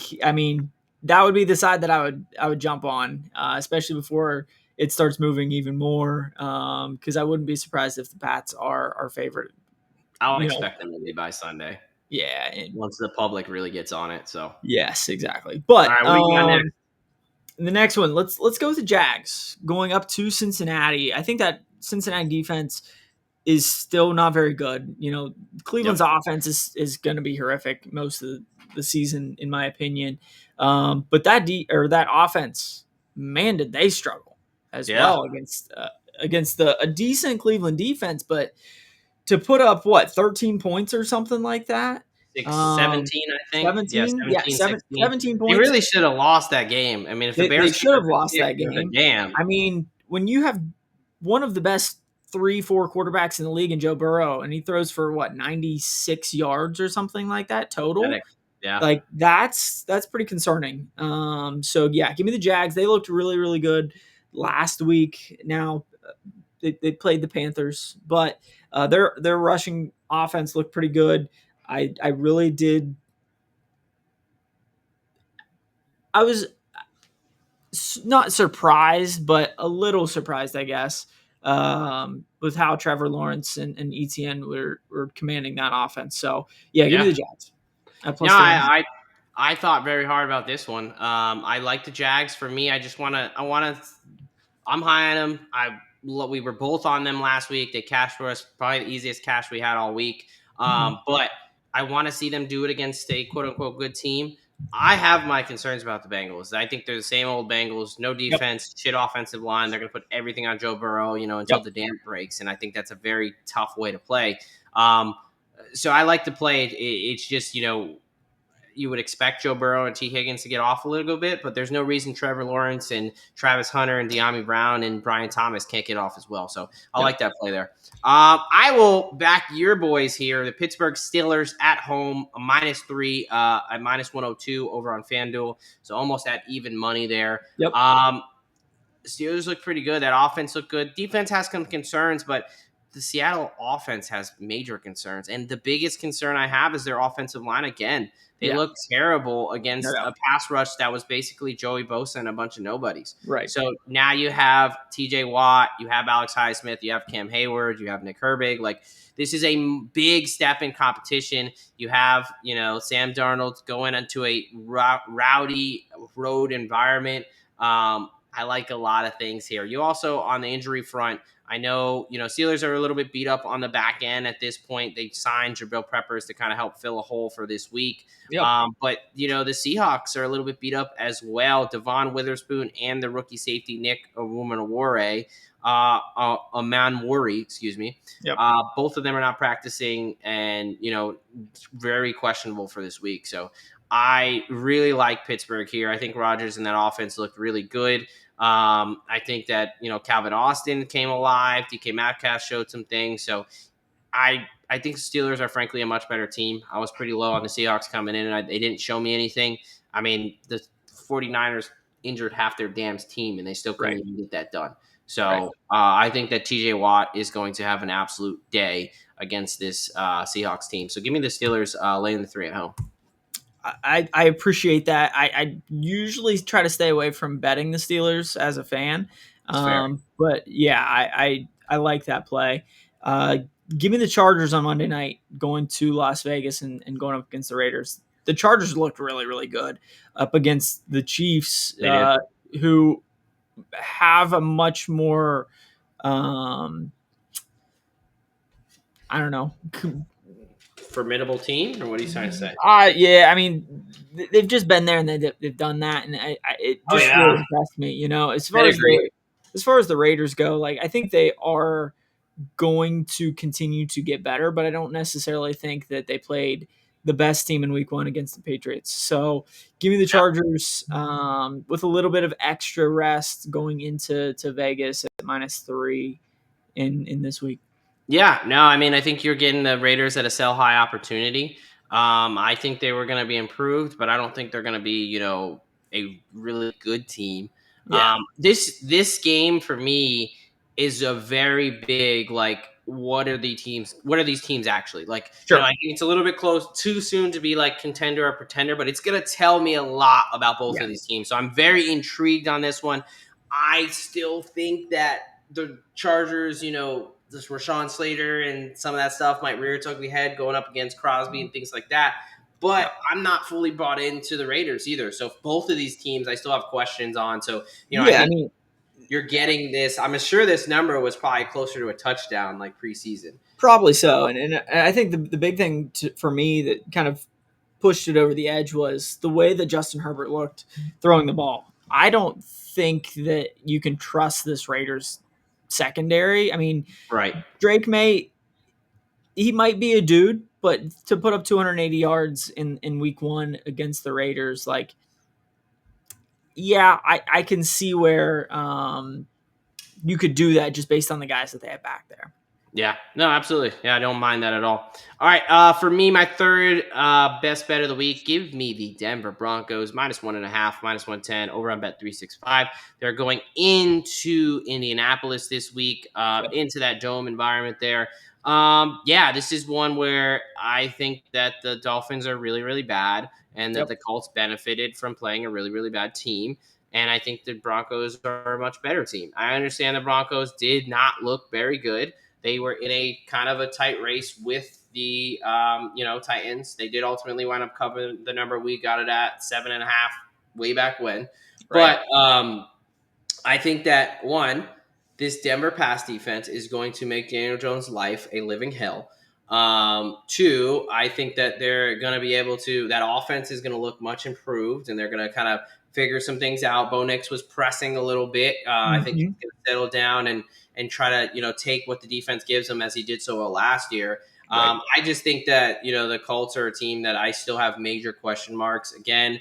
that would be the side that I would jump on, especially before it starts moving even more, because I wouldn't be surprised if the Pats are favorite. I don't You know, expect them to be by Sunday yeah, and once the public really gets on it. So, all yes, exactly. right, But what do you got next? the next one, let's go with the Jags going up to Cincinnati. I think that Cincinnati defense is still not very good. Cleveland's Yep. offense is going to be horrific most of the season, in my opinion. But that offense, man, did they struggle as Yeah. well against a decent Cleveland defense, but to put up 13 points or something like that. 17, I think. Yeah, 17, yeah, 17, 16. 17 They points. really should have lost that game. I mean, if the They Bears should have keeper lost could that give a game. damn. I mean, when you have one of the best 3-4 quarterbacks in the league in Joe Burrow, and he throws for 96 yards or something like that total, Yeah. like that's pretty concerning. So yeah, give me the Jags. They looked really, really good last week. Now they played the Panthers, but their rushing offense looked pretty good. I really did. I was not surprised, but a little surprised, I guess, with how Trevor Lawrence and ETN were commanding that offense. So yeah, give me Yeah. the Jags at No, plus 3. I thought very hard about this one. I like the Jags. For me, I'm high on them. We were both on them last week. They cashed for us, probably the easiest cash we had all week. Mhm. But I want to see them do it against a quote unquote good team. I have my concerns about the Bengals. I think they're the same old Bengals. No Yep. defense, shit offensive line. They're going to put everything on Joe Burrow, until Yep. the dam breaks. And I think that's a very tough way to play. So I like to play it. It's just, you would expect Joe Burrow and T. Higgins to get off a little bit, but there's no reason Trevor Lawrence and Travis Hunter and De'Ami Brown and Brian Thomas can't get off as well. So I Yep. like that play there. I will back your boys here. The Pittsburgh Steelers at home, a -3 at -102 over on FanDuel. So almost at even money there. Yep. Steelers look pretty good. That offense looked good. Defense has some concerns, but the Seattle offense has major concerns. And the biggest concern I have is their offensive line again. They Yeah. look terrible No against doubt. a pass rush that was basically Joey Bosa and a bunch of nobodies. Right. So now you have TJ Watt, you have Alex Highsmith, you have Cam Hayward, you have Nick Herbig. Like, this is a big step in competition. You have, Sam Darnold going into a rowdy road environment. I like a lot of things here. You also, on the injury front, I know, Steelers are a little bit beat up on the back end at this point. They signed Jabril Peppers to kind of help fill a hole for this week. Yep. But, the Seahawks are a little bit beat up as well. Devon Witherspoon and the rookie safety Nick Owomanwore, Omanwori, excuse me. Yep. Both of them are not practicing and, very questionable for this week. So I really like Pittsburgh here. I think Rodgers and that offense looked really good. I think that, Calvin Austin came alive. DK Metcalf showed some things. So I think Steelers are frankly a much better team. I was pretty low on the Seahawks coming in, and they didn't show me anything. I mean, the 49ers injured half their damn team, and they still couldn't even get that done. So I think that TJ Watt is going to have an absolute day against this Seahawks team. So give me the Steelers laying the 3 at home. I appreciate that. I usually try to stay away from betting the Steelers as a fan. Fair. But yeah, I like that play. Give me the Chargers on Monday night going to Las Vegas and going up against the Raiders. The Chargers looked really, really good up against the Chiefs, who have a much more, I don't know, formidable team, or what are you trying to say? Yeah, I mean, they've just been there and they've done that, and it Oh just really yeah, impressed me. As far as pedigree. the Raiders go, like I think they are going to continue to get better, but I don't necessarily think that they played the best team in week 1 against the Patriots. So give me the Chargers with a little bit of extra rest going into Vegas at -3 in this week. Yeah, no, I mean, I think you're getting the Raiders at a sell high opportunity. I think they were going to be improved, but I don't think they're going to be, a really good team. Yeah, This game for me is a very big like. What are the teams? What are these teams actually like? sure. I think it's a little bit close, too soon to be like contender or pretender, but it's going to tell me a lot about both Yeah. of these teams. So I'm very intrigued on this one. I still think that the Chargers, this Rashawn Slater and some of that stuff might rear its ugly head going up against Crosby and things like that. Yeah. But I'm not fully bought into the Raiders either. So both of these teams, I still have questions on. So I Yeah, I think mean, you're getting this. I'm sure this number was probably closer to a touchdown, like preseason. probably so. And I think the big thing for me that kind of pushed it over the edge was the way that Justin Herbert looked throwing the ball. I don't think that you can trust this Raiders secondary. I mean, Right. Drake he might be a dude, but to put up 280 yards in week 1 against the Raiders, like, yeah, I can see where you could do that just based on the guys that they have back there. Yeah, no, absolutely. Yeah, I don't mind that at all. All right, for me, my third best bet of the week, give me the Denver Broncos -1.5, -110 over on Bet365. They're going into Indianapolis this week, Yep. into that dome environment there. Yeah, this is one where I think that the Dolphins are really, really bad, and that Yep. the Colts benefited from playing a really, really bad team. And I think the Broncos are a much better team. I understand the Broncos did not look very good. They were in a kind of a tight race with the Titans. They did ultimately wind up covering the number. We got it at 7.5 way back when. Right. But I think that one, this Denver pass defense is going to make Daniel Jones' life a living hell. Two, I think that they're going to be able to, that offense is going to look much improved, and they're going to kind of figure some things out. Bo Nix was pressing a little bit. I think he's Mm-hmm. going to settle down and try to take what the defense gives him as he did so well last year. Right. I just think that the Colts are a team that I still have major question marks. Again,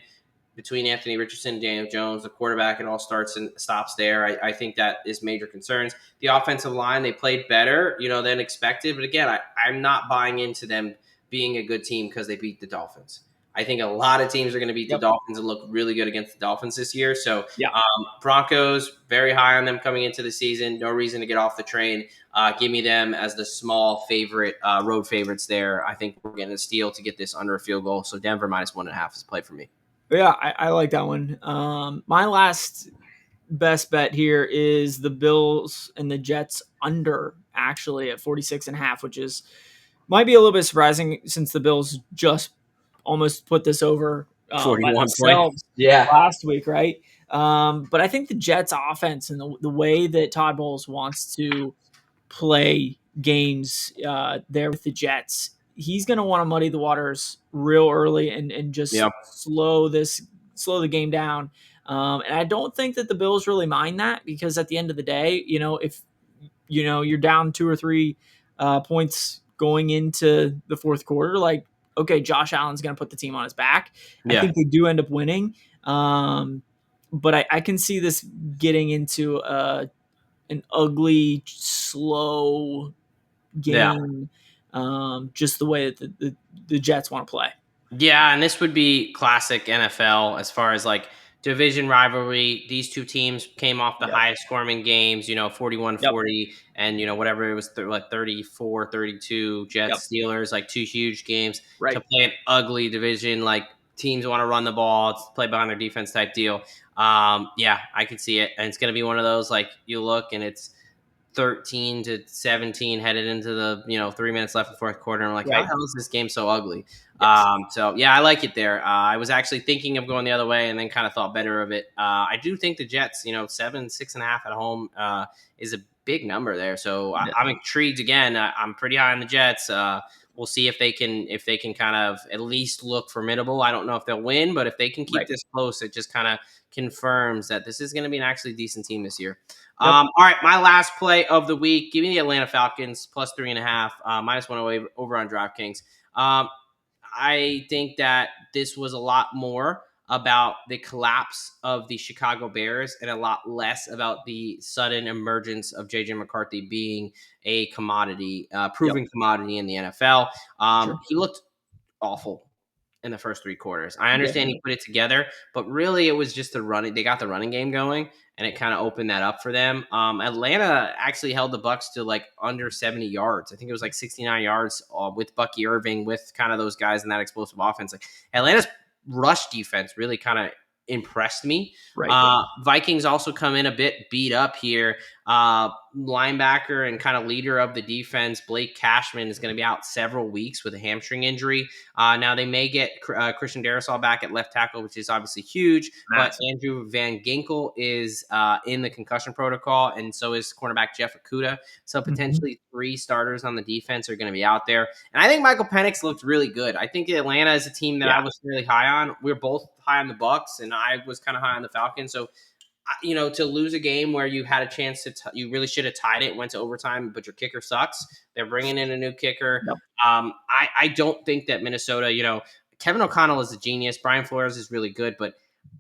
between Anthony Richardson and Daniel Jones, the quarterback, it all starts and stops there. I think that is major concerns. The offensive line, they played better, than expected. But again, I'm not buying into them being a good team because they beat the Dolphins. I think a lot of teams are going to beat the Yep. Dolphins and look really good against the Dolphins this year. So Yeah. Broncos, very high on them coming into the season. No reason to get off the train. Give me them as the small favorite, road favorites there. I think we're getting a steal to get this under a field goal. So Denver -1.5 is a play for me. Yeah, I like that one. My last best bet here is the Bills and the Jets under, actually, at 46.5, which is might be a little bit surprising since the Bills just almost put this over by 41 point. themselves Yeah. last week, right? But I think the Jets offense and the way that Todd Bowles wants to play games there with the Jets, he's going to want to muddy the waters real early and just Yeah. slow the game down. And I don't think that the Bills really mind that, because at the end of the day, if you're down 2 or 3 points going into the fourth quarter, like, okay, Josh Allen's going to put the team on his back. I Yeah. think they do end up winning. But I can see this getting into an ugly, slow Yeah. game, just the way that the Jets want to play. Yeah, and this would be classic NFL as far as like division rivalry. These two teams came off the Yep. highest scoring games, Yep. 41-40, and whatever it was, like 34-32 Yep. Jets Steelers, like two huge games to Right. play an ugly division. Like teams want to run the ball, play behind their defense type deal. Yeah, I could see it, and it's going to be one of those like you look and it's 13-17 headed into the 3 minutes left in the fourth quarter. And I'm like, how the Right. hell is this game so ugly? Yes. So yeah, I like it there. I was actually thinking of going the other way and then kind of thought better of it. I do think the Jets, 6.5 at home is a big number there. So Yeah. I'm intrigued again. I'm pretty high on the Jets. we'll see if they can kind of at least look formidable. I don't know if they'll win, but if they can keep Right. this close, it just kind of confirms that this is going to be an actually decent team this year. Yep. All right, my last play of the week. Give me the Atlanta Falcons plus 3.5, -1 over on DraftKings. I think that this was a lot more about the collapse of the Chicago Bears and a lot less about the sudden emergence of JJ McCarthy being a commodity, Yep. proven commodity in the NFL. Sure. He looked awful in the first 3 quarters. I Yeah. understand he put it together, but really it was just the running. They got the running game going, and it kind of opened that up for them. Atlanta actually held the Bucks to like under 70 yards. I think it was like 69 yards with Bucky Irving, with kind of those guys in that explosive offense. Like Atlanta's rush defense really kind of impressed me. Right. Vikings also come in a bit beat up here. Linebacker and kind of leader of the defense, Blake Cashman, is going to be out several weeks with a hamstring injury. Now they may get Christian Darrisaw back at left tackle, which is obviously huge. But Massive. Andrew Van Ginkel is in the concussion protocol, and so is cornerback Jeff Okudah. So potentially 3 starters on the defense are going to be out there. And I think Michael Penix looked really good. I think Atlanta is a team that I was really high on. We're both high on the Bucks, and I was kind of high on the Falcons. So to lose a game where you had a chance to, you really should have tied it, went to overtime, but your kicker sucks. They're bringing in a new kicker. Yep. I don't think that Minnesota, Kevin O'Connell is a genius. Brian Flores is really good, but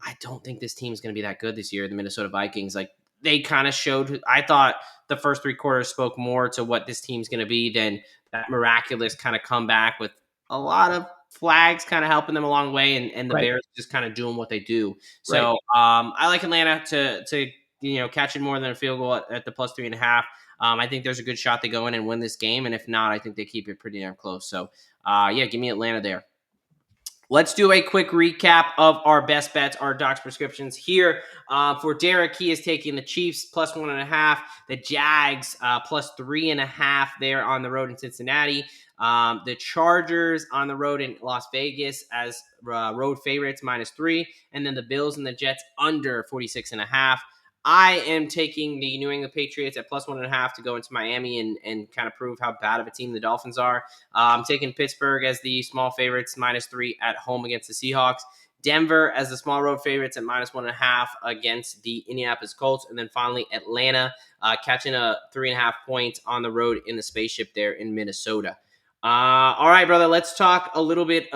I don't think this team is going to be that good this year. The Minnesota Vikings, like they kind of showed, I thought the first 3 quarters spoke more to what this team's going to be than that miraculous kind of comeback with a lot of flags kind of helping them along the way, and the Bears just kind of doing what they do. So I like Atlanta to catch it more than a field goal at the plus 3.5. I think there's a good shot they go in and win this game, and if not, I think they keep it pretty damn close. So give me Atlanta there. Let's do a quick recap of our best bets, our Doc's prescriptions here. For Derek, he is taking the Chiefs plus 1.5, the Jags plus 3.5 there on the road in Cincinnati. The Chargers on the road in Las Vegas as road favorites -3, and then the Bills and the Jets under 46.5. I am taking the New England Patriots at plus 1.5 to go into Miami and kind of prove how bad of a team the Dolphins are. I'm taking Pittsburgh as the small favorites -3 at home against the Seahawks. Denver as the small road favorites at -1.5 against the Indianapolis Colts. And then finally, Atlanta catching a 3.5 points on the road in the spaceship there in Minnesota. All right, brother, let's get a little bit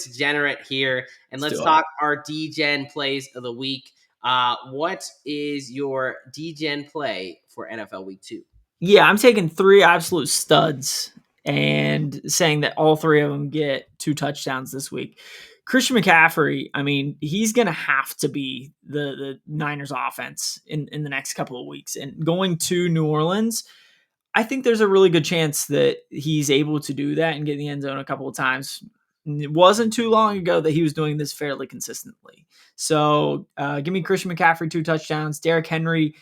degenerate here, and let's talk our Degen plays of the week. What is your Degen play for NFL Week 2? Yeah, I'm taking 3 absolute studs and saying that all 3 of them get 2 touchdowns this week. Christian McCaffrey, I mean, he's going to have to be the Niners offense in the next couple of weeks. And going to New Orleans, I think there's a really good chance that he's able to do that and get in the end zone a couple of times. It wasn't too long ago that he was doing this fairly consistently. So give me Christian McCaffrey 2 touchdowns. Derrick Henry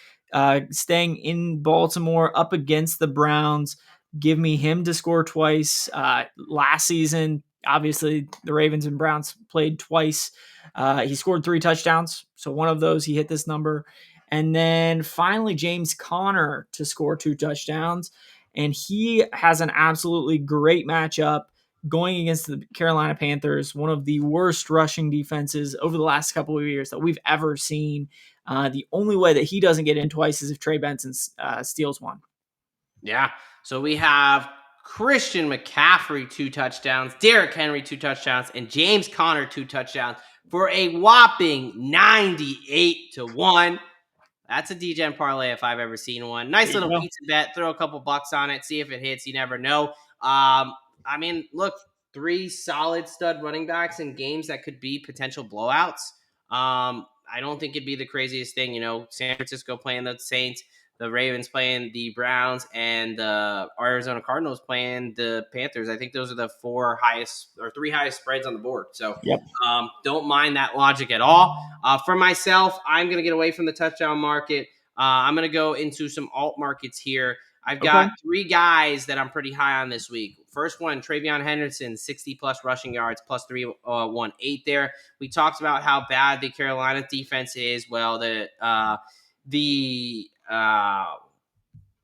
staying in Baltimore up against the Browns. Give me him to score twice. Last season, obviously, the Ravens and Browns played twice. He scored 3 touchdowns. So one of those, he hit this number. And then finally, James Conner to score 2 touchdowns. And he has an absolutely great matchup going against the Carolina Panthers, one of the worst rushing defenses over the last couple of years that we've ever seen. The only way that he doesn't get in twice is if Trey Benson steals one. Yeah. So we have Christian McCaffrey 2 touchdowns, Derrick Henry 2 touchdowns, and James Conner 2 touchdowns for a whopping 98-1. That's a Degen parlay if I've ever seen one. Nice little pizza bet. Throw a couple bucks on it. See if it hits. You never know. I mean, look, 3 solid stud running backs in games that could be potential blowouts. I don't think it'd be the craziest thing. San Francisco playing the Saints, the Ravens playing the Browns, and the Arizona Cardinals playing the Panthers. I think those are the 3 highest spreads on the board. So don't mind that logic at all. For myself, I'm going to get away from the touchdown market. I'm going to go into some alt markets here. I've got 3 guys that I'm pretty high on this week. First one, Travion Henderson, 60-plus rushing yards, plus 318 there. We talked about how bad the Carolina defense is. Well, the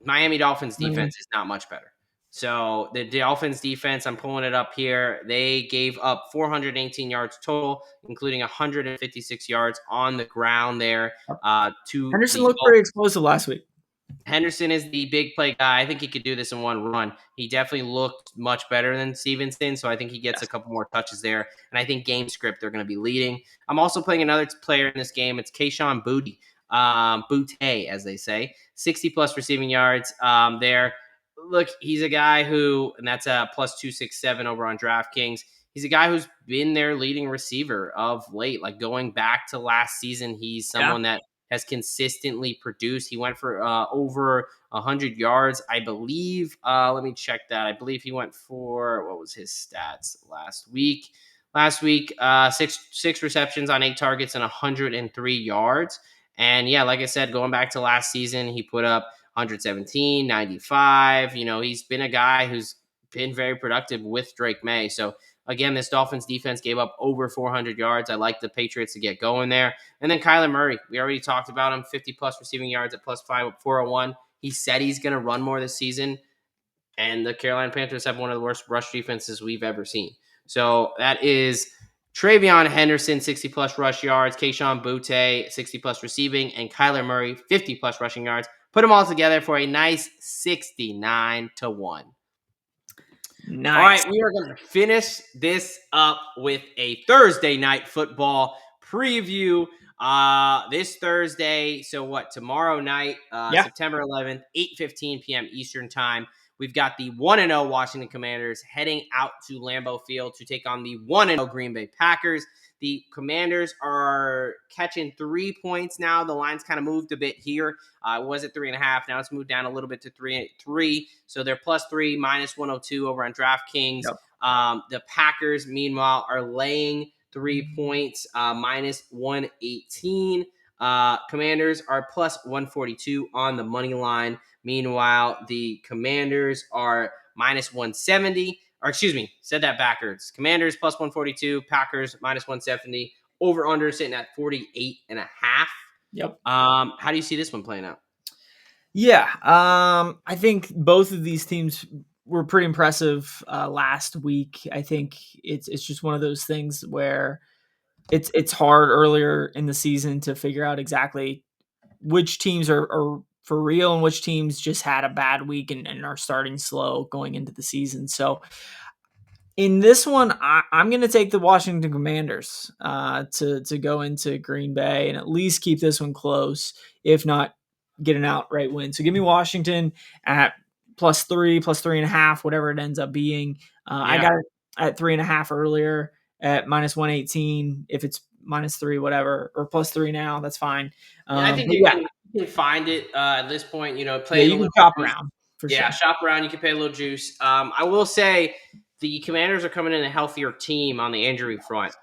Miami Dolphins defense is not much better. So the Dolphins defense, I'm pulling it up here. They gave up 418 yards total, including 156 yards on the ground there to Henderson the looked pretty explosive last week. Henderson is the big play guy. I think he could do this in one run. He definitely looked much better than Stevenson, so I think he gets a couple more touches there. And I think game script they're going to be leading. I'm also playing another player in this game. It's Kayshon Boutte, Boutte as they say, 60 plus receiving yards there. Look, he's a guy who, and that's a plus 267 over on DraftKings. He's a guy who's been their leading receiver of late. Like going back to last season, he's someone that has consistently produced. He went for over 100 yards, I believe. Let me check that. I believe he went for, what was his stats last week? Last week, six receptions on 8 targets and 103 yards. And yeah, like I said, going back to last season, he put up 117, 95. He's been a guy who's been very productive with Drake May. So again, this Dolphins defense gave up over 400 yards. I like the Patriots to get going there. And then Kyler Murray, we already talked about him, 50 plus receiving yards at plus 401. He said he's going to run more this season. And the Carolina Panthers have one of the worst rush defenses we've ever seen. So that is Travion Henderson, 60 plus rush yards, Kayshon Boutte, 60 plus receiving, and Kyler Murray, 50 plus rushing yards. Put them all together for a nice 69-1. Nice. All right, we are going to finish this up with a Thursday night football preview. This Thursday, so what? Tomorrow night, September 11th, 8:15 p.m. Eastern Time. We've got the 1-0 Washington Commanders heading out to Lambeau Field to take on the 1-0 Green Bay Packers. The Commanders are catching 3 points now. The line's kind of moved a bit here. It was at 3.5. Now it's moved down a little bit to 3. So they're +3, minus 102 over on DraftKings. Yep. The Packers, meanwhile, are laying 3 points, minus 118. Commanders are plus 142 on the money line. Meanwhile, the Commanders are minus 170. Or excuse me, said that backwards. Commanders plus 142, Packers minus 170. Over under sitting at 48.5. Yep. How do you see this one playing out? Yeah, I think both of these teams were pretty impressive last week. I think it's just one of those things where it's hard earlier in the season to figure out exactly which teams are for real and which teams just had a bad week and are starting slow going into the season. So in this one, I'm going to take the Washington Commanders to go into Green Bay and at least keep this one close, if not get an outright win. So give me Washington at +3, +3.5, whatever it ends up being. I got it at 3.5 earlier at minus 118. If it's -3, whatever, or +3 now, that's fine. I think you can find it at this point. Play you can shop around for sure. Shop around. You can pay a little juice. I will say the Commanders are coming in a healthier team on the injury front.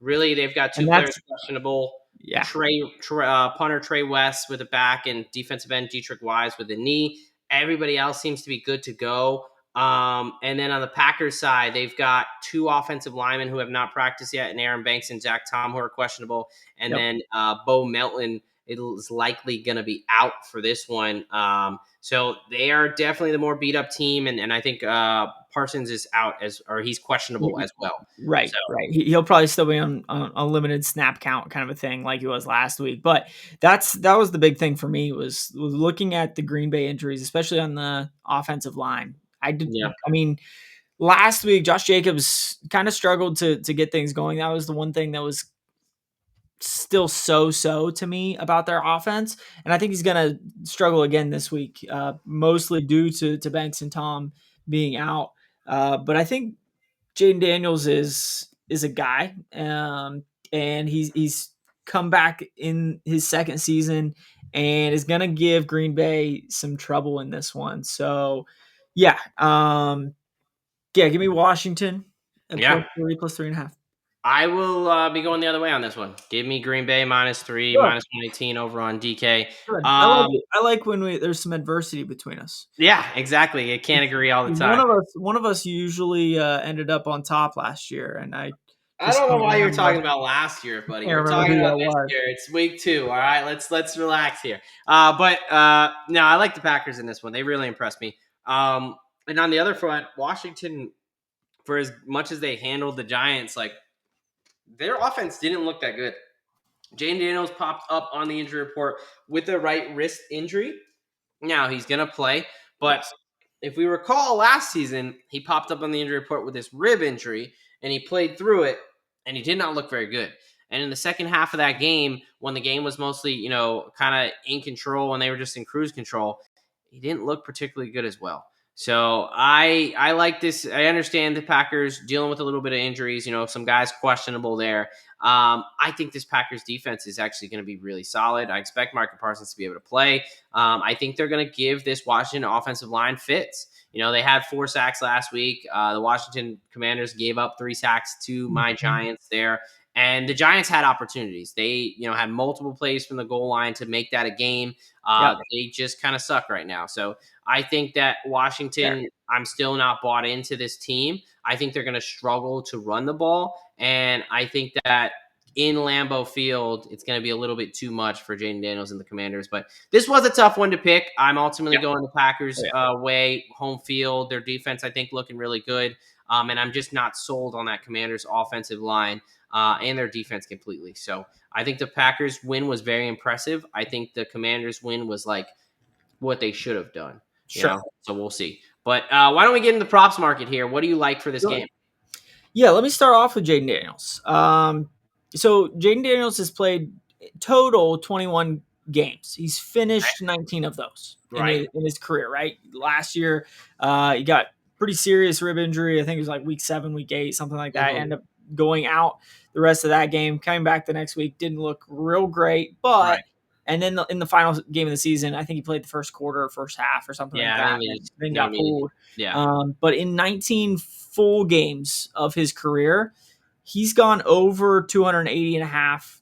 Really, they've got 2 players questionable. Yeah. Punter Trey West with a back and defensive end Dietrich Wise with a knee. Everybody else seems to be good to go. And then on the Packers side, they've got 2 offensive linemen who have not practiced yet, and Aaron Banks and Zach Tom who are questionable. And then Bo Melton is likely going to be out for this one. So they are definitely the more beat up team. And I think Parsons is out or he's questionable as well. Right. Right. He'll probably still be on a limited snap count kind of a thing like he was last week. But that was the big thing for me was looking at the Green Bay injuries, especially on the offensive line. I mean, last week, Josh Jacobs kind of struggled to get things going. That was the one thing that was still so to me about their offense. And I think he's going to struggle again this week, mostly due to Banks and Tom being out. But I think Jaden Daniels is a guy, and he's come back in his second season and is going to give Green Bay some trouble in this one. So, give me Washington at +3, +3.5. I will be going the other way on this one. Give me Green Bay -3, minus 118 over on DK. I like when there's some adversity between us. Yeah, exactly. I can't agree all the time. One of us usually ended up on top last year, and I don't know why you're talking about last year, buddy. We're talking about this year. It's week 2. All right, let's relax here. No, I like the Packers in this one. They really impressed me. And on the other front, Washington, for as much as they handled the Giants, like their offense didn't look that good. Jane Daniels popped up on the injury report with a right wrist injury. Now he's going to play, but Yes. if we recall last season, he popped up on the injury report with this rib injury and he played through it and he did not look very good. And in the second half of that game, when the game was mostly, kind of in control and they were just in cruise control, he didn't look particularly good as well. So I like this. I understand the Packers dealing with a little bit of injuries, some guys questionable there. I think this Packers defense is actually going to be really solid. I expect Micah Parsons to be able to play. I think they're going to give this Washington offensive line fits. They had 4 sacks last week. The Washington Commanders gave up 3 sacks to my Giants there. And the Giants had opportunities. They, had multiple plays from the goal line to make that a game. They just kind of suck right now. So I think that Washington, I'm still not bought into this team. I think they're going to struggle to run the ball. And I think that in Lambeau Field, it's going to be a little bit too much for Jaden Daniels and the Commanders. But this was a tough one to pick. I'm ultimately going the Packers way, home field. Their defense, I think, looking really good. And I'm just not sold on that Commanders offensive line and their defense completely. So I think the Packers win was very impressive. I think the Commanders win was like what they should have done. Sure. So we'll see. But why don't we get in the props market here? What do you like for this game? Yeah, let me start off with Jaden Daniels. So Jaden Daniels has played total 21 games. He's finished 19 of those in his career, right? Last year, he got pretty serious rib injury. I think it was like week 7, week 8, something like that. Ended up going out the rest of that game. Coming back the next week, didn't look real great, but and then in the final game of the season, I think he played the first quarter, first half, or something like that. And then got pulled. But in 19 full games of his career, he's gone over 280 and a half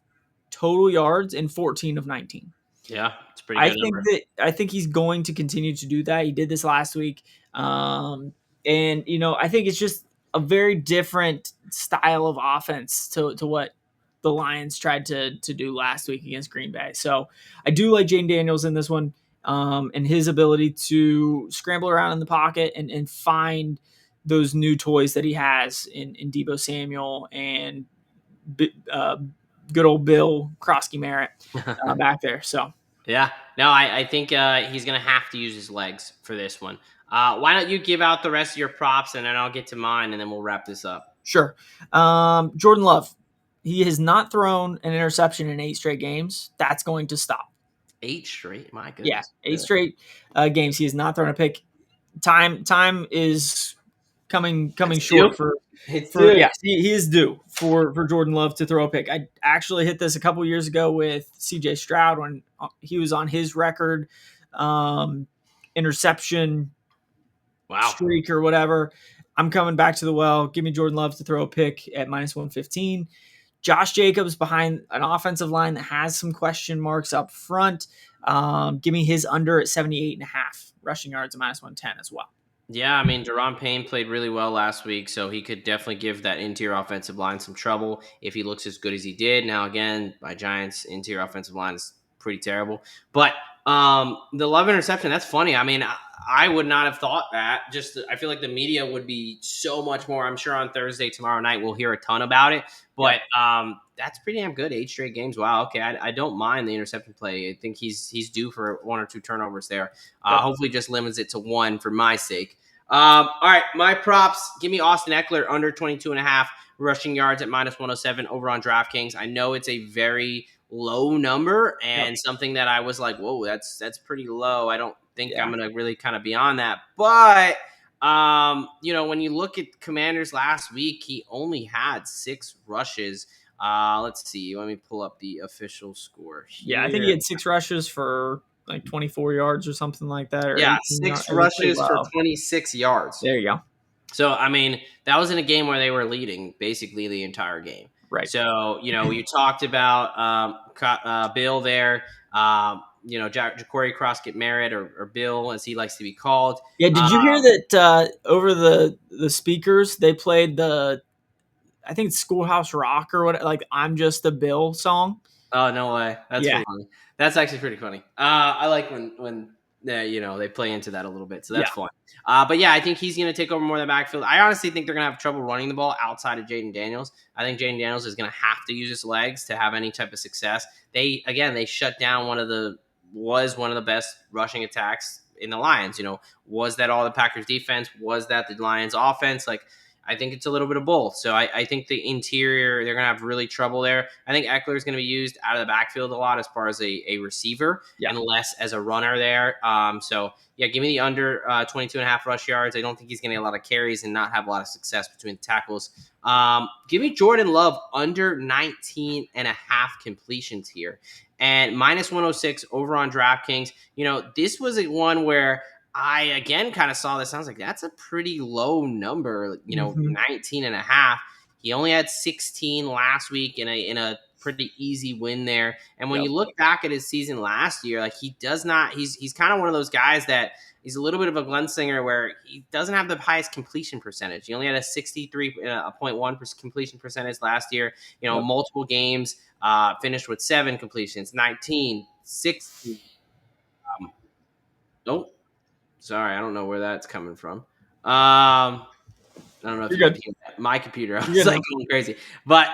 total yards in 14 of 19. Yeah, it's pretty good. I think he's going to continue to do that. He did this last week. And I think it's just a very different style of offense to what the Lions tried to do last week against Green Bay. So I do like Jane Daniels in this one, and his ability to scramble around in the pocket and find those new toys that he has in Deebo Samuel and good old Bill Krosky Merritt back there. So I think he's going to have to use his legs for this one. Why don't you give out the rest of your props and then I'll get to mine and then we'll wrap this up. Sure. Jordan Love, he has not thrown an interception in 8 straight games. That's going to stop. 8 straight? My goodness. Yeah, 8 straight games. He has not thrown a pick. Time is coming short for yes, he is due for Jordan Love to throw a pick. I actually hit this a couple years ago with CJ Stroud when he was on his record interception streak or whatever. I'm coming back to the well. Give me Jordan Love to throw a pick at -115. Josh Jacobs behind an offensive line that has some question marks up front. Give me his under at 78.5 rushing yards at -110 as well. Yeah, I mean, Deron Payne played really well last week, so he could definitely give that interior offensive line some trouble if he looks as good as he did. Now, again, my Giants' interior offensive line is pretty terrible. But the Love interception, that's funny. I mean, I would not have thought that. I feel like the media would be so much more. I'm sure on Thursday, tomorrow night, we'll hear a ton about it. But that's pretty damn good. 8 straight games. Wow. Okay, I don't mind the interception play. I think he's due for 1 or 2 turnovers there. Hopefully, just limits it to 1 for my sake. All right, my props. Give me Austin Eckler under 22.5 rushing yards at -107 over on DraftKings. I know it's a very low number and something that I was like, whoa, that's pretty low. I don't think I'm going to really kind of be on that. But, when you look at Commanders last week, he only had 6 rushes. Let's see. Let me pull up the official score here. Yeah, I think he had 6 rushes for like 24 yards or something like that. Or 6 rushes for 26 yards. There you go. So, I mean, that was in a game where they were leading basically the entire game. Right. So, you talked about Bill there, Ja'Cory Croskett Merritt or Bill, as he likes to be called. Yeah, did you hear that over the speakers, they played I think it's Schoolhouse Rock or what, like I'm Just a Bill song? Oh, no way. That's pretty funny. That's actually pretty funny. I like when they play into that a little bit, so Yeah. that's fun. But yeah, I think he's going to take over more of the backfield. I honestly think they're going to have trouble running the ball outside of Jaden Daniels. I think Jaden Daniels is going to have to use his legs to have any type of success. They shut down one of the best rushing attacks in the Lions. Was that all the Packers defense? Was that the Lions offense? Like, I think it's a little bit of both. So I think the interior, they're going to have really trouble there. I think Eckler is going to be used out of the backfield a lot as far as a receiver and less as a runner there. So, yeah, give me the under 22.5 rush yards. I don't think he's going to get a lot of carries and not have a lot of success between the tackles. Give me Jordan Love under 19.5 completions here. And minus 106 over on DraftKings. This was one where I, again, kind of saw this. I was like, that's a pretty low number, 19.5. He only had 16 last week in a pretty easy win there. And when you look back at his season last year, like, he's kind of one of those guys that he's a little bit of a gunslinger where he doesn't have the highest completion percentage. He only had a 63.1% completion percentage last year. Multiple games, finished with 7 completions, 19, 16. Nope. Sorry, I don't know where that's coming from. I don't know if you can hear that. My computer. I was like going crazy. But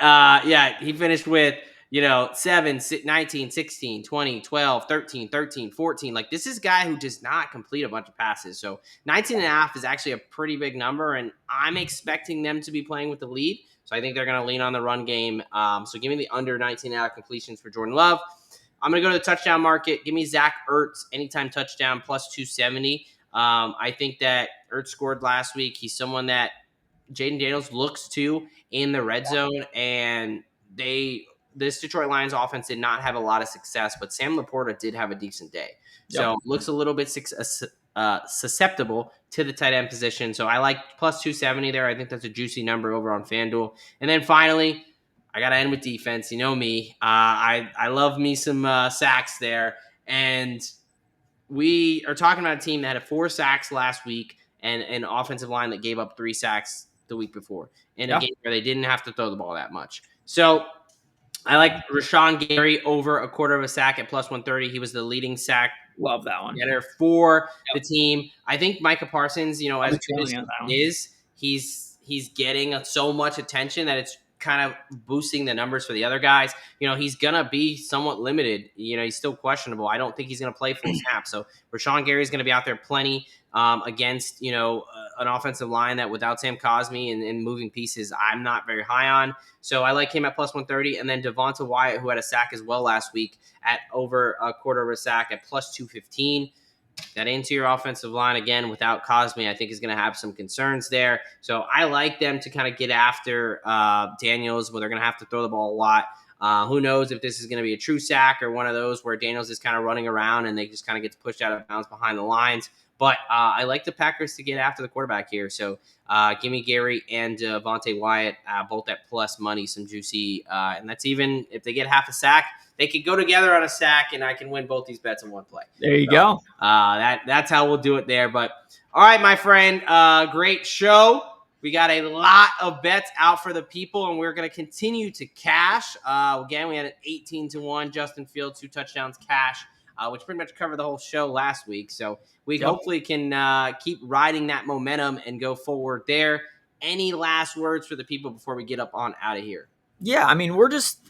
yeah, he finished with 7, 19, 16, 20, 12, 13, 13, 14. Like, this is a guy who does not complete a bunch of passes. So 19.5 is actually a pretty big number, and I'm expecting them to be playing with the lead. So I think they're going to lean on the run game. So give me the under 19.5 completions for Jordan Love. I'm going to go to the touchdown market. Give me Zach Ertz anytime touchdown plus 270. I think that Ertz scored last week. He's someone that Jaden Daniels looks to in the red zone, and this Detroit Lions offense did not have a lot of success, but Sam Laporta did have a decent day. So looks a little bit susceptible to the tight end position. So I like plus 270 there. I think that's a juicy number over on FanDuel. And then finally, I got to end with defense. You know me. I love me some sacks there. And we are talking about a team that had 4 sacks last week and an offensive line that gave up 3 sacks the week before in a game where they didn't have to throw the ball that much. So I like Rashawn Gary over a quarter of a sack at plus 130. He was the leading sack. Love that one. Getter for the team. I think Micah Parsons, as good as he is, he's getting so much attention that it's kind of boosting the numbers for the other guys. He's going to be somewhat limited. He's still questionable. I don't think he's going to play full snap. So Rashawn Gary's going to be out there plenty against, an offensive line that without Sam Cosmi and moving pieces, I'm not very high on. So I like him at plus 130. And then Devonta Wyatt, who had a sack as well last week, at over a quarter of a sack at plus 215. That interior offensive line, again, without Cosmi, I think is going to have some concerns there. So I like them to kind of get after Daniels, where they're going to have to throw the ball a lot. Who knows if this is going to be a true sack or one of those where Daniels is kind of running around and they just kind of gets pushed out of bounds behind the lines. But I like the Packers to get after the quarterback here. So give me Gary and Devonta Wyatt both at plus money, some juicy. And that's even if they get half a sack, they could go together on a sack, and I can win both these bets in one play. There you go. That's how we'll do it there. But all right, my friend, great show. We got a lot of bets out for the people, and we're going to continue to cash. Again, we had an 18-1 Justin Fields 2 touchdowns cash, which pretty much covered the whole show last week. So we hopefully can keep riding that momentum and go forward there. Any last words for the people before we get up on out of here? Yeah, I mean, we're just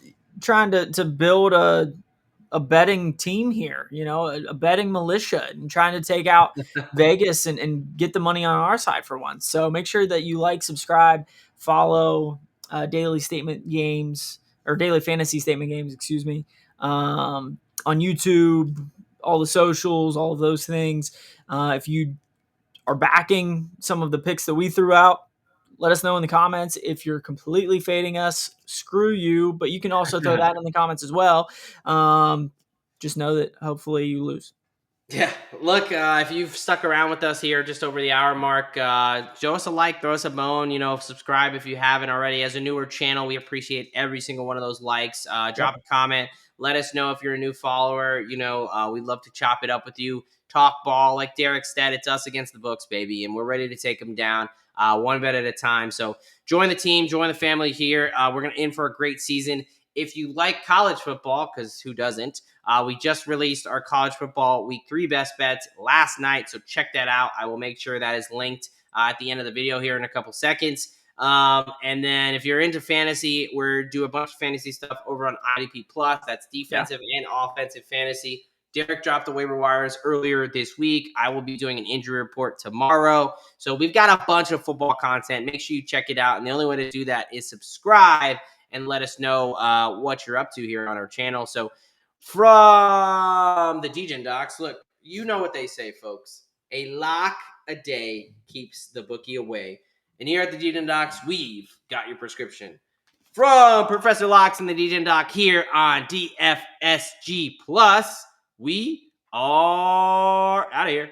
trying to build a betting team here, a betting militia, and trying to take out Vegas and get the money on our side for once. So make sure that you like, subscribe, follow Daily Statement Games, or Daily Fantasy Statement Games, excuse me, on YouTube, all the socials, all of those things. If you are backing some of the picks that we threw out, let us know in the comments. If you're completely fading us, screw you. But you can also throw that in the comments as well. Just know that hopefully you lose. Yeah. Look, if you've stuck around with us here just over the hour mark, show us a like, throw us a bone, subscribe if you haven't already. As a newer channel, we appreciate every single one of those likes. Drop a comment. Let us know if you're a new follower. We'd love to chop it up with you. Talk ball. Like Derek said, it's us against the books, baby. And we're ready to take them down one bet at a time. So join the team, join the family here. We're going to in for a great season if you like college football, because who doesn't, we just released our college football week 3 best bets last night. So check that out. I will make sure that is linked at the end of the video here in a couple seconds. And then if you're into fantasy, we're doing a bunch of fantasy stuff over on IDP Plus. That's defensive and offensive fantasy. Derek dropped the waiver wires earlier this week. I will be doing an injury report tomorrow. So we've got a bunch of football content. Make sure you check it out. And the only way to do that is subscribe and let us know what you're up to here on our channel. So from the Degen Docs, look, you know what they say, folks. A lock a day keeps the bookie away. And here at the Degen Docs, we've got your prescription. From Professor Locks and the Degen Doc here on DFSG Plus, we are out of here.